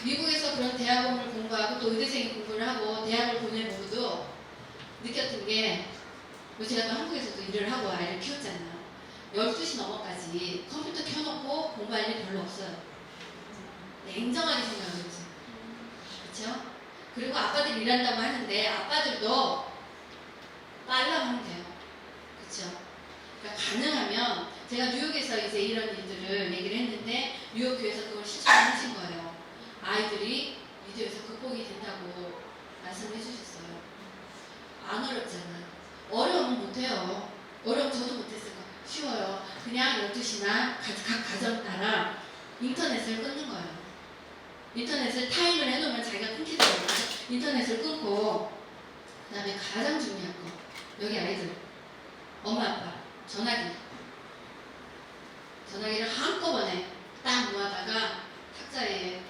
미국에서 그런 대학원을 공부하고 또 의대생 공부를 하고 대학을 보내보고도 느꼈던 게 제가 또 한국에서도 일을 하고 아이를 키웠잖아요. 12시 넘어까지 컴퓨터 켜놓고 공부할 일 별로 없어요. 냉정하게 생각을 해보세요. 그렇죠? 그리고 아빠들이 일한다고 하는데 아빠들도 빨라 하면 돼요. 그렇죠? 그러니까 가능하면 제가 뉴욕에서 이제 이런 일들을 얘기를 했는데 뉴욕 교회에서 그걸 실천을 하신 거예요. 아이들이 미디어에서 극복이 된다고 말씀을 해주셨어요. 안 어렵잖아. 어려우면 못해요. 어려우면 저도 못했을 거예요. 쉬워요. 그냥 12시나 각 가정 따라 인터넷을 끊는 거예요. 인터넷을 타임을 해놓으면 자기가 끊기더라고요. 인터넷을 끊고 그 다음에 가장 중요한 거 여기 아이들 엄마 아빠 전화기를 한꺼번에 딱 모아다가 탁자에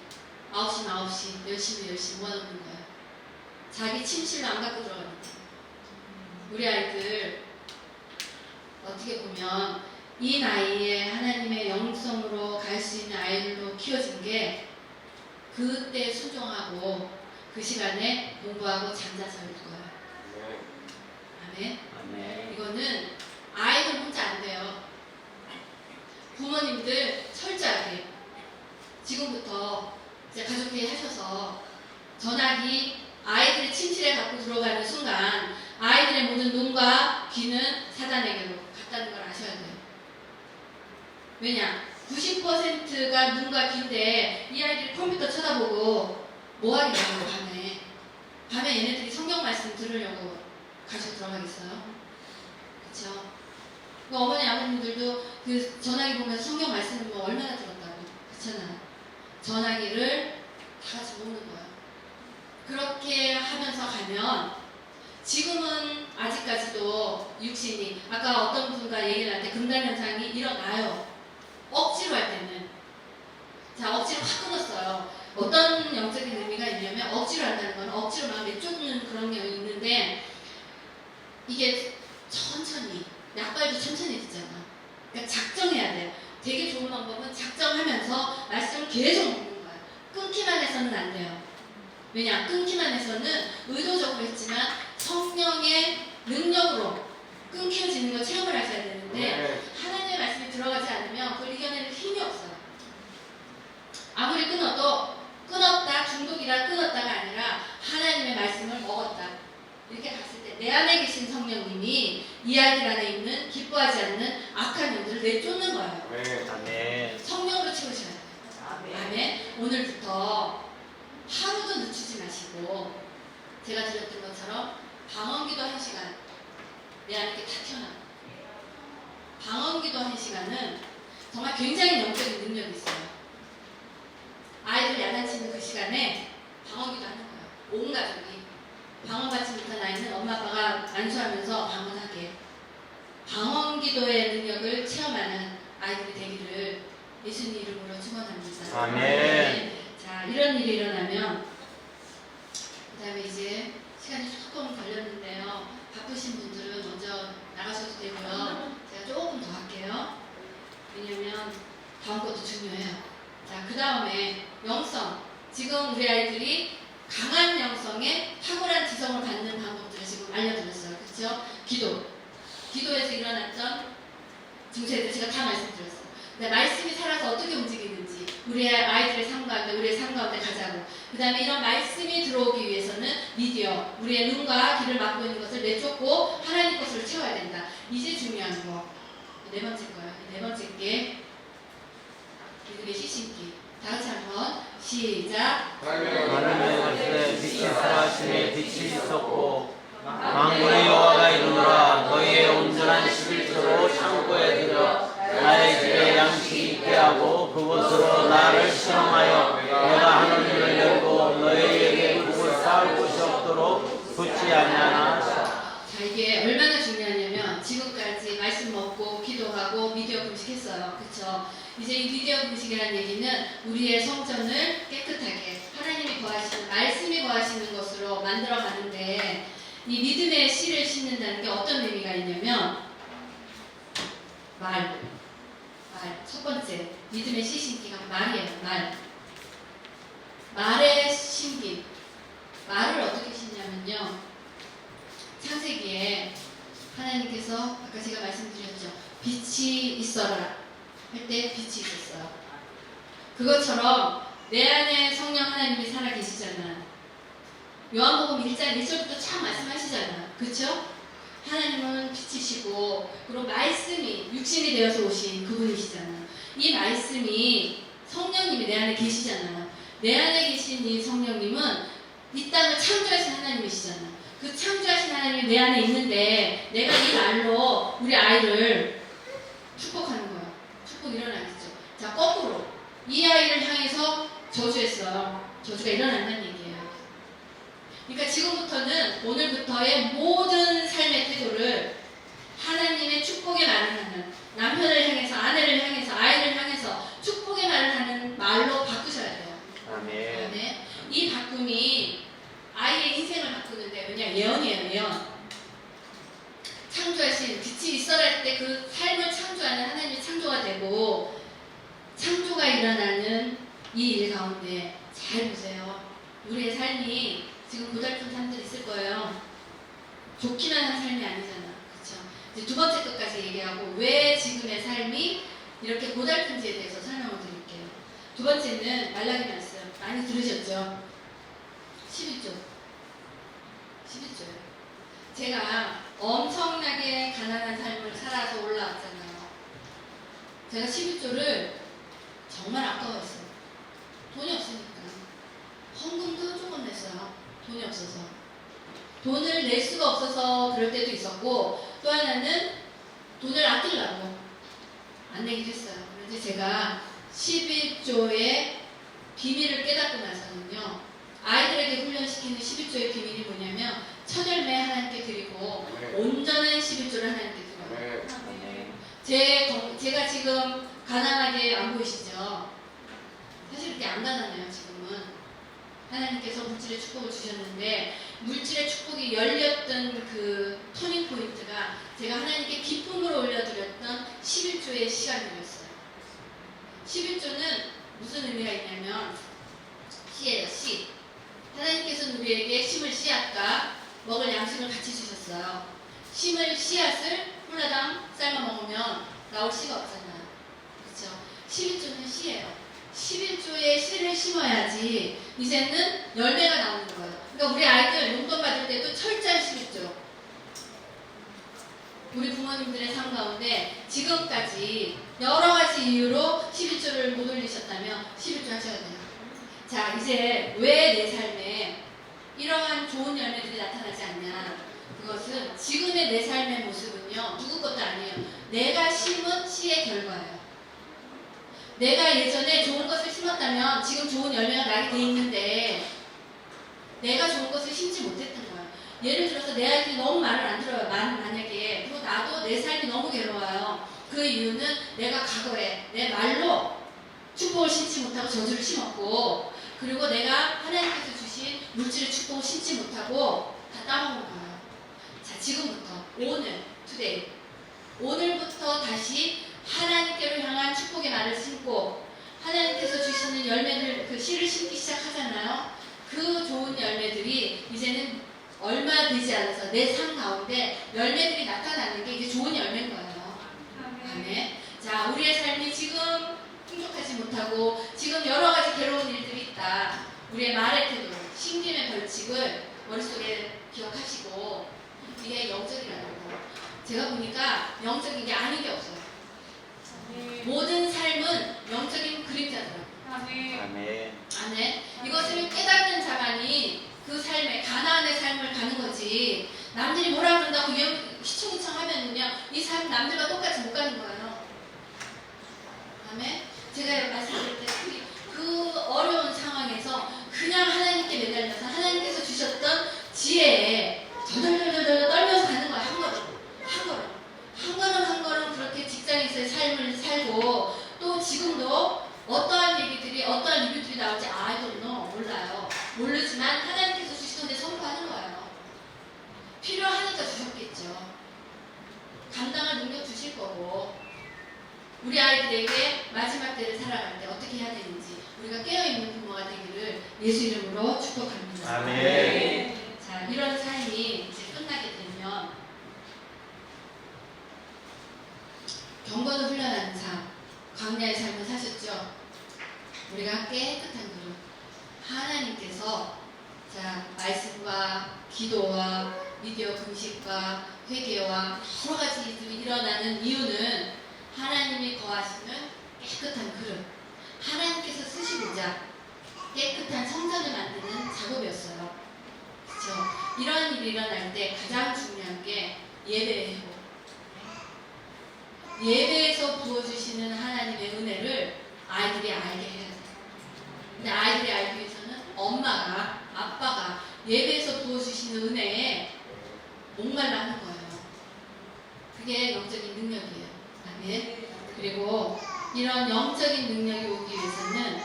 9시 열심히 모아놓는 거예요. 자기 침실로 안 갖고 들어가니까. 우리 아이들 어떻게 보면 이 나이에 하나님의 영성으로 갈 수 있는 아이들로 키워진 게 그때 순종하고 그 시간에 공부하고 잠자서일 거예요. 아멘. 아멘. 이거는 아이들 혼자 안 돼요. 부모님들 철저하게 지금부터 이제 가족회의 하셔서 전화기 아이들의 침실에 갖고 들어가는 순간 아이들의 모든 눈과 귀는 사단에게로 갔다는 걸 아셔야 돼요. 왜냐? 90%가 눈과 귀인데 이 아이들이 컴퓨터 쳐다보고 뭐 하겠냐고 밤에 얘네들이 성경 말씀 들으려고 가지고 들어가겠어요? 그쵸? 어머니 아버님들도 그 전화기 보면서 성경 말씀을 뭐 얼마나 들었다고 그렇잖아요. 전화기를 다 같이 모으는 거예요. 그렇게 하면서 가면 지금은 아직까지도 육신이 아까 어떤 분과 얘기를 할 때 금단 현상이 일어나요. 억지로 할 때는. 자, 억지로 확 끊었어요. 어떤 영적인 의미가 있냐면 억지로 한다는 건 억지로 막 내쫓는 그런 게 있는데 이게 천천히 약발도 천천히 듣잖아. 그러니까 작정해야 돼요. 되게 좋은 방법은 작정하면서 말씀을 계속 먹는 거예요. 끊기만 해서는 안 돼요. 왜냐? 끊기만 해서는 의도적으로 했지만 성령의 능력으로 끊겨지는 거 체험을 하셔야 되는데 하나님의 말씀이 들어가지 않으면 그걸 이겨내는 힘이 없어요. 아무리 끊어도 끊었다 중독이라 끊었다가 아니라 하나님의 말씀을 먹었다 이렇게 갔을 때 내 안에 계신 성령님이 이 아이들 안에 있는 기뻐하지 않는 악한 영들을 내쫓는 거예요. 아멘. 성령으로 채우셔야 돼요. 아멘. 오늘부터 하루도 늦추지 마시고 제가 드렸던 것처럼 방언기도 1시간 내 안에 다 튀어나와요. 방언기도 1시간은 정말 굉장히 영적인 능력이 있어요. 아이들 야단치는 그 시간에 방언기도 하는 거예요. 온 가족이 방언 받지 못한 아이는 엄마 아빠가 안수하면서 방언하게 방언기도의 능력을 체험하는 아이들이 되기를 예수님 이름으로 축원합니다. 아멘. 자, 이런 일이 일어나면 그 다음에 이제 시간이 조금 걸렸는데요. 바쁘신 분들은 먼저 나가셔도 되고요. 제가 조금 더 할게요. 왜냐면 다음 것도 중요해요. 자, 그 다음에 영성. 지금 우리 아이들이 강한 영성에 탁월한 지성을 갖는 방법들을 지금 알려드렸어요. 그렇죠? 기도에서 일어났던 증세들 제가 다 말씀드렸어요. 근데 말씀이 살아서 어떻게 움직이는지 우리의 아이들의 삶 가운데 우리의 삶 가운데 가자고. 그 다음에 이런 말씀이 들어오기 위해서는 미디어 우리의 눈과 귀를 막고 있는 것을 내쫓고 하나님 것으로 채워야 된다. 이제 중요한 거. 네 번째 거예요. 네 번째 게 믿음의 시신기. 다 같이 한번 시작. 하나님의 말씀에 빛이 살아심에 빛이 있었고 만군의 여호와가 이르노라 너희의 온전한 11조로 창고에 들여 나의 집에 양식이 있게 하고 그곳으로 나를 실험하여 내가 하늘문을 열고 너희에게 국을 쌓을 곳이 없도록 붙지 아니하나. 자, 이게 얼마나 중요하냐면 지금까지 말씀 먹고 기도하고 미디어 금식했어요. 그쵸? 이제 이 미디어 금식이라는 얘기는 우리의 성전을 깨끗하게 하나님이 거하시는 말씀이 거하시는 것으로 만들어 가는데 이 믿음의 씨를 심는다는 게 어떤 의미가 있냐면 말. 첫 번째 믿음의 씨 심기가 말이에요. 말의 심김. 말을 어떻게 심냐면요. 창세기에 하나님께서 아까 제가 말씀드렸죠. 빛이 있어라 할 때 빛이 있었어요. 그것처럼 내 안에 성령 하나님이 살아계시잖아. 요한복음 1장 1절부터 참 말씀하시잖아. 그쵸? 하나님은 빛이시고 그리고 말씀이 육신이 되어서 오신 그분이시잖아. 이 말씀이 성령님이 내 안에 계시잖아요. 내 안에 계신 이 성령님은 이 땅을 창조하신 하나님이시잖아. 그 창조하신 하나님이 내 안에 있는데 내가 이 말로 우리 아이를 축복하는 거야. 축복 일어나겠죠. 자, 거꾸로 이 아이를 향해서 저주했어요. 저주가 일어난다는 얘기예요. 그러니까 지금부터는 오늘부터의 모든 삶의 태도를 하나님의 축복의 말을 하는 남편을 향해서 아내를 향해서 아이를 향해서 축복의 말을 하는 말로 바꾸셔야 돼요. 아멘. 네. 이 바꿈이 아이의 인생을 바꾸는데 왜냐 예언이에요. 예언. 창조하신 빛이 있어라 할 때 그 삶을 창조하는 하나님의 창조가 되고 창조가 일어나는 이 일 가운데 잘 보세요. 우리의 삶이 지금 고달픈 삶들 있을 거예요. 좋기만 한 삶이 아니잖아. 그쵸? 이제 두 번째 것까지 얘기하고 왜 지금의 삶이 이렇게 고달픈지에 대해서 설명을 드릴게요. 두 번째는 말라기 말씀 많이 들으셨죠? 11조. 제가 엄청나게 가난한 삶을 살아서 올라왔잖아요. 제가 11조를 정말 아까워했어요. 돈이 없으니까. 헌금도 조금 냈어요. 돈이 없어서. 돈을 낼 수가 없어서 그럴 때도 있었고 또 하나는 돈을 아끼려고 안 내기도 했어요. 그런데 제가 11조의 비밀을 깨닫고 나서는요. 아이들에게 훈련시키는 11조의 비밀이 뭐냐면 첫 열매 하나님께 드리고 온전한 11조를 하나님께 드려요. 제가 지금 가난하게 안 보이시죠? 사실 그렇게 안 가난해요. 지금은 하나님께서 물질의 축복을 주셨는데 물질의 축복이 열렸던 그 터닝 포인트가 제가 하나님께 기쁨으로 올려드렸던 11조의 시간이었어요. 11조는 무슨 의미가 있냐면 씨예요. 씨. 하나님께서는 우리에게 심을 씨앗과 먹을 양식을 같이 주셨어요. 심을 씨앗을 홀라당 삶아 먹으면 나올 씨가 없잖아요. 그렇죠? 11조는 씨예요. 11조의 씨를 심어야지 이제는 열매가 나오는 거예요. 그러니까 우리 아이들 용돈 받을 때도 철저히 11조. 우리 부모님들의 삶 가운데 지금까지 여러 가지 이유로 11조를 못 올리셨다면 11조 하셔야 돼요. 자, 이제 왜 내 삶에 이러한 좋은 열매들이 나타나지 않냐? 그것은 지금의 내 삶의 모습은요, 누구 것도 아니에요. 내가 심은 씨의 결과예요. 내가 예전에 좋은 것을 심었다면 지금 좋은 열매가 나게 돼 있는데 내가 좋은 것을 심지 못했던 거예요. 예를 들어서 내 아이들이 너무 말을 안 들어요. 만약에. 그리고 나도 내 삶이 너무 괴로워요. 그 이유는 내가 과거에 내 말로 축복을 심지 못하고 저주를 심었고, 그리고 내가 하나님께서 주신 물질의 축복을 심지 못하고 다 따먹은 거예요. 자, 지금부터 오늘, 투데이, 오늘부터 다시 하나님께로 향한 축복의 말을 심고 하나님께서 주시는 열매를, 그 씨를 심기 시작하잖아요. 그 좋은 열매들이 이제는 얼마 되지 않아서 내 삶 가운데 열매들이 나타나는 게 이제 좋은 열매인 거예요. 아멘. 자, 우리의 삶이 지금 풍족하지 못하고 지금 여러 가지 괴로운 일들이 있다. 우리의 말의 태도, 신김의 벌칙을 머릿속에 기억하시고, 이게 영적이라는 거. 제가 보니까 영적인 게 아닌 게 없어요. 모든 삶은 영적인 그림자더라고요. 아멘. 아멘. 이것을 깨닫는 자만이 그 삶에, 가나안의 삶을 가는 거지. 남들이 뭐라 그런다고 휘청휘청 하면은요, 이 삶 남들과 똑같이 못 가는 거예요. 아멘. 제가 말씀드릴 때 그 어려운 상황에서 그냥 하나님께 매달려서 하나님께서 주셨던 지혜에 덜덜덜덜 떨면서 가는 거야. 한 걸음 한 걸음 한 걸음 한 걸음 그렇게 직장에서의 삶을 살고, 또 지금도 어떠한 얘기들이, 어떠한 리뷰들이 나올지 I don't know, 몰라요. 모르지만 하나님께서 주시던데 선포하는 거예요. 필요하니까 주셨겠죠. 감당할 능력 주실 거고, 우리 아이들에게 마지막 때를 살아갈 때 어떻게 해야 되는지 우리가 깨어있는 부모가 되기를 예수 이름으로 축복합니다. 아멘. 자, 이런 삶이 이제 끝나게 되면 경건을 훈련하는 삶, 광야의 삶을 사셨죠. 우리가 깨끗한 그릇, 하나님께서 자, 말씀과 기도와 미디어 금식과 회개와 여러 가지 일들이 일어나는 이유는 하나님이 거하시는 깨끗한 그릇, 하나님께서 쓰시고자 깨끗한 성전을 만드는 작업이었어요. 그렇죠? 이러한 일이 일어날 때 가장 중요한 게 예배예요. 예배에서 부어주시는 하나님의 은혜를 아이들이 알게 해야 돼요. 근데 아이들이 알기 위해서는 엄마가, 아빠가 예배에서 부어주시는 은혜에 목말라 하는 거예요. 그게 영적인 능력이에요. 아멘. 그리고 이런 영적인 능력이 오기 위해서는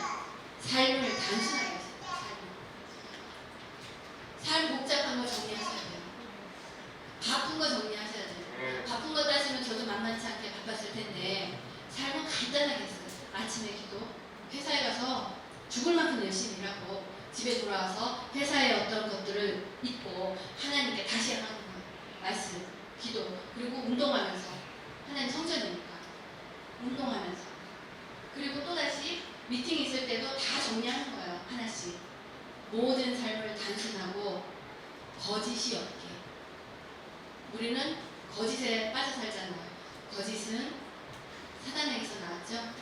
삶을 단순하게 하셔야 돼요. 삶 복잡한 거 정리하셔야 돼요. 바쁜 거 정리하셔야 돼요. 바쁜 거 따지면 저도 만만치 않게 바빴을 텐데 삶은 간단하게 했어요. 아침에 기도, 회사에 가서 죽을 만큼 열심히 일하고 집에 돌아와서 회사의 어떤 것들을 잊고 하나님께 다시 하는 거예요. 말씀, 기도, 그리고 운동하면서, 하나님 성전이니까 운동하면서, 그리고 또다시 미팅 있을 때도 다 정리하는 거예요. 하나씩. 모든 삶을 단순하고 거짓이 없게. 우리는 거짓에 빠져 살잖아요. 거짓은 사단에게서 나왔죠.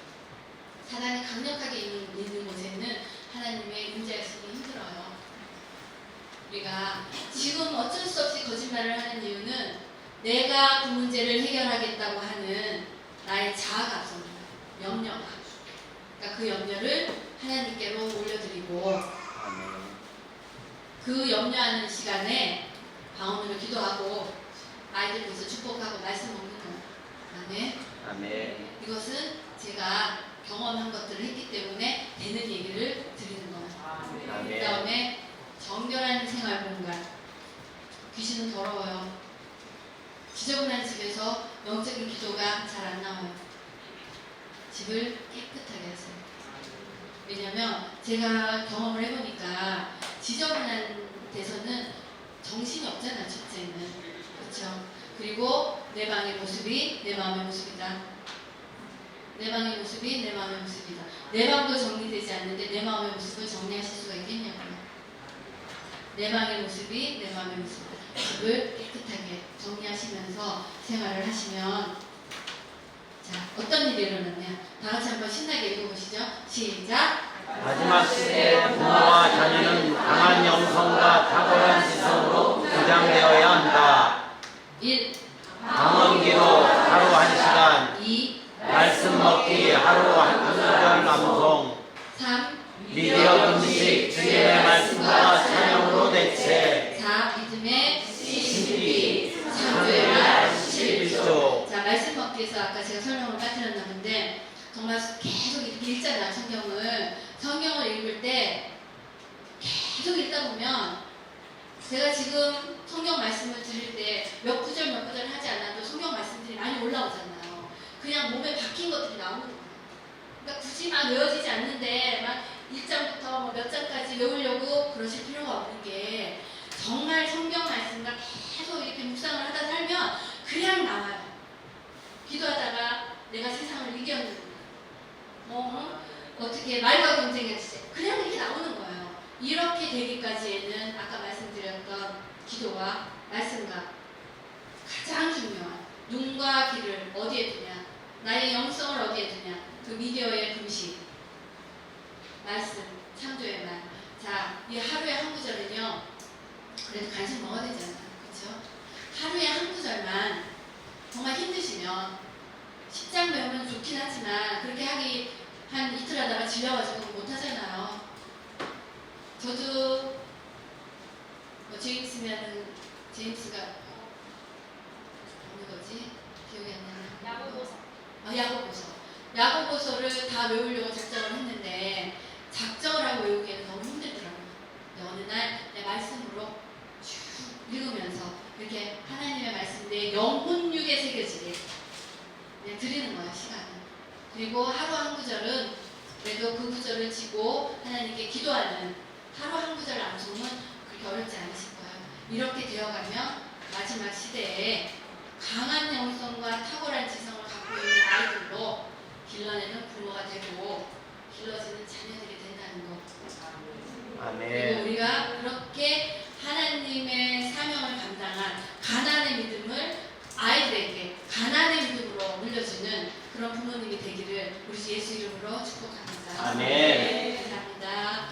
사단이 강력하게 있는 곳에는 하나님의 임재가 있으면 힘들어요. 우리가 지금 어쩔 수 없이 거짓말을 하는 이유는 내가 그 문제를 해결하겠다고 하는 나의 자아가 앞섭니다. 염려가. 그러니까 그 염려를 하나님께로 올려드리고, 그 염려하는 시간에 방언으로 기도하고 아이들 위해서 축복하고 말씀 먹는 거예요. 아멘. 아멘. 이것은 제가 경험한 것들을 했기 때문에 되는 얘기를 드리는 거예요. 아멘. 그 다음에 정결한 생활 공간. 귀신은 더러워요. 지저분한 집에서 영적인 기도가 잘 안 나와요. 집을 깨끗하게 하세요. 왜냐면 제가 경험을 해보니까 지저분한 데서는 정신이 없잖아요. 첫째는. 그렇죠? 그리고 내 방의 모습이 내 마음의 모습이다. 내 방의 모습이 내 마음의 모습이다. 내 방도 정리되지 않는데 내 마음의 모습을 정리하실 수가 있겠냐고요. 내 방의 모습이 내 마음의 모습이다. 집을 깨끗하게 정리하시면서 하면서 생활을 하시면 자 어떤 일이 일어났냐? 다 같이 한번 신나게 읽어보시죠. 시작. 마지막 시대의 부모와 자녀는 강한 영성과 탁월한 지성으로 부장되어야 한다. 1, 방언기로 하루 1시간, 2, 말씀 먹기 하루 한 구절 남송, 3, 미디어 금식 주님의 말씀과 찬양으로 대체, 4, 믿음의 신기, 창조의 날 11조. 자 말씀 먹기에서 아까 제가 설명을 빠뜨렸나 본데 정말 계속 이렇게 읽잖아. 성경을 읽을 때 계속 읽다 보면 제가 지금 성경 말씀을 드릴 때 몇 구절 하지 않아도 성경 말씀들이 많이 올라오잖아요. 그냥 몸에 박힌 것들이 나오는 거예요. 그러니까 굳이 막 외워지지 않는데 막 1장부터 뭐 몇 장까지 외우려고 그러실 필요가 없는 게 정말 성경 말씀과 계속 이렇게 묵상을 하다 살면 그냥 나와요. 기도하다가 내가 세상을 이겼는구나. 어떻게 말과 경쟁했지? 그냥 이렇게 나오는 거예요. 이렇게 되기까지에는 아까 말씀드렸던 기도와 말씀과 가장 중요한 눈과 귀를 어디에 두냐, 나의 영성을 어디에 두냐, 그 미디어의 금식, 말씀, 창조의 말. 자, 이 하루에 한 구절은요, 그래도 간식 먹어야 되잖아요. 그렇죠? 하루에 한 구절만 정말 힘드시면 10장 배우면 좋긴 하지만 그렇게 하기 한 이틀 하다가 질려가지고 못 하잖아요. 저도 제임스가 어느 거지? 기억이 안 나네. 야고보서를 다 외우려고 작정을 했는데 작정을 하고 외우기에는 너무 힘들더라고요. 근데 어느 날 내 말씀으로 쭉 읽으면서 이렇게 하나님의 말씀 내 영혼육에 새겨지게 그냥 드리는 거야, 시간을. 그리고 하루 한 구절은 그래도 그 구절을 지고 하나님께 기도하는 하루 한 구절 암송은 그렇게 어렵지 않으실 거예요. 이렇게 되어가면 마지막 시대에 강한 영성과 탁월한 지성을 갖고 있는 아이들로 길러내는 부모가 되고 길러지는 자녀들이 된다는 것. 그리고 아멘. 우리가 그렇게 하나님의 사명을 감당한 가난의 믿음을 아이들에게 가난의 믿음으로 물려주는 그런 부모님이 되기를 우리 주 예수 이름으로 축복합니다. 아멘. 감사합니다.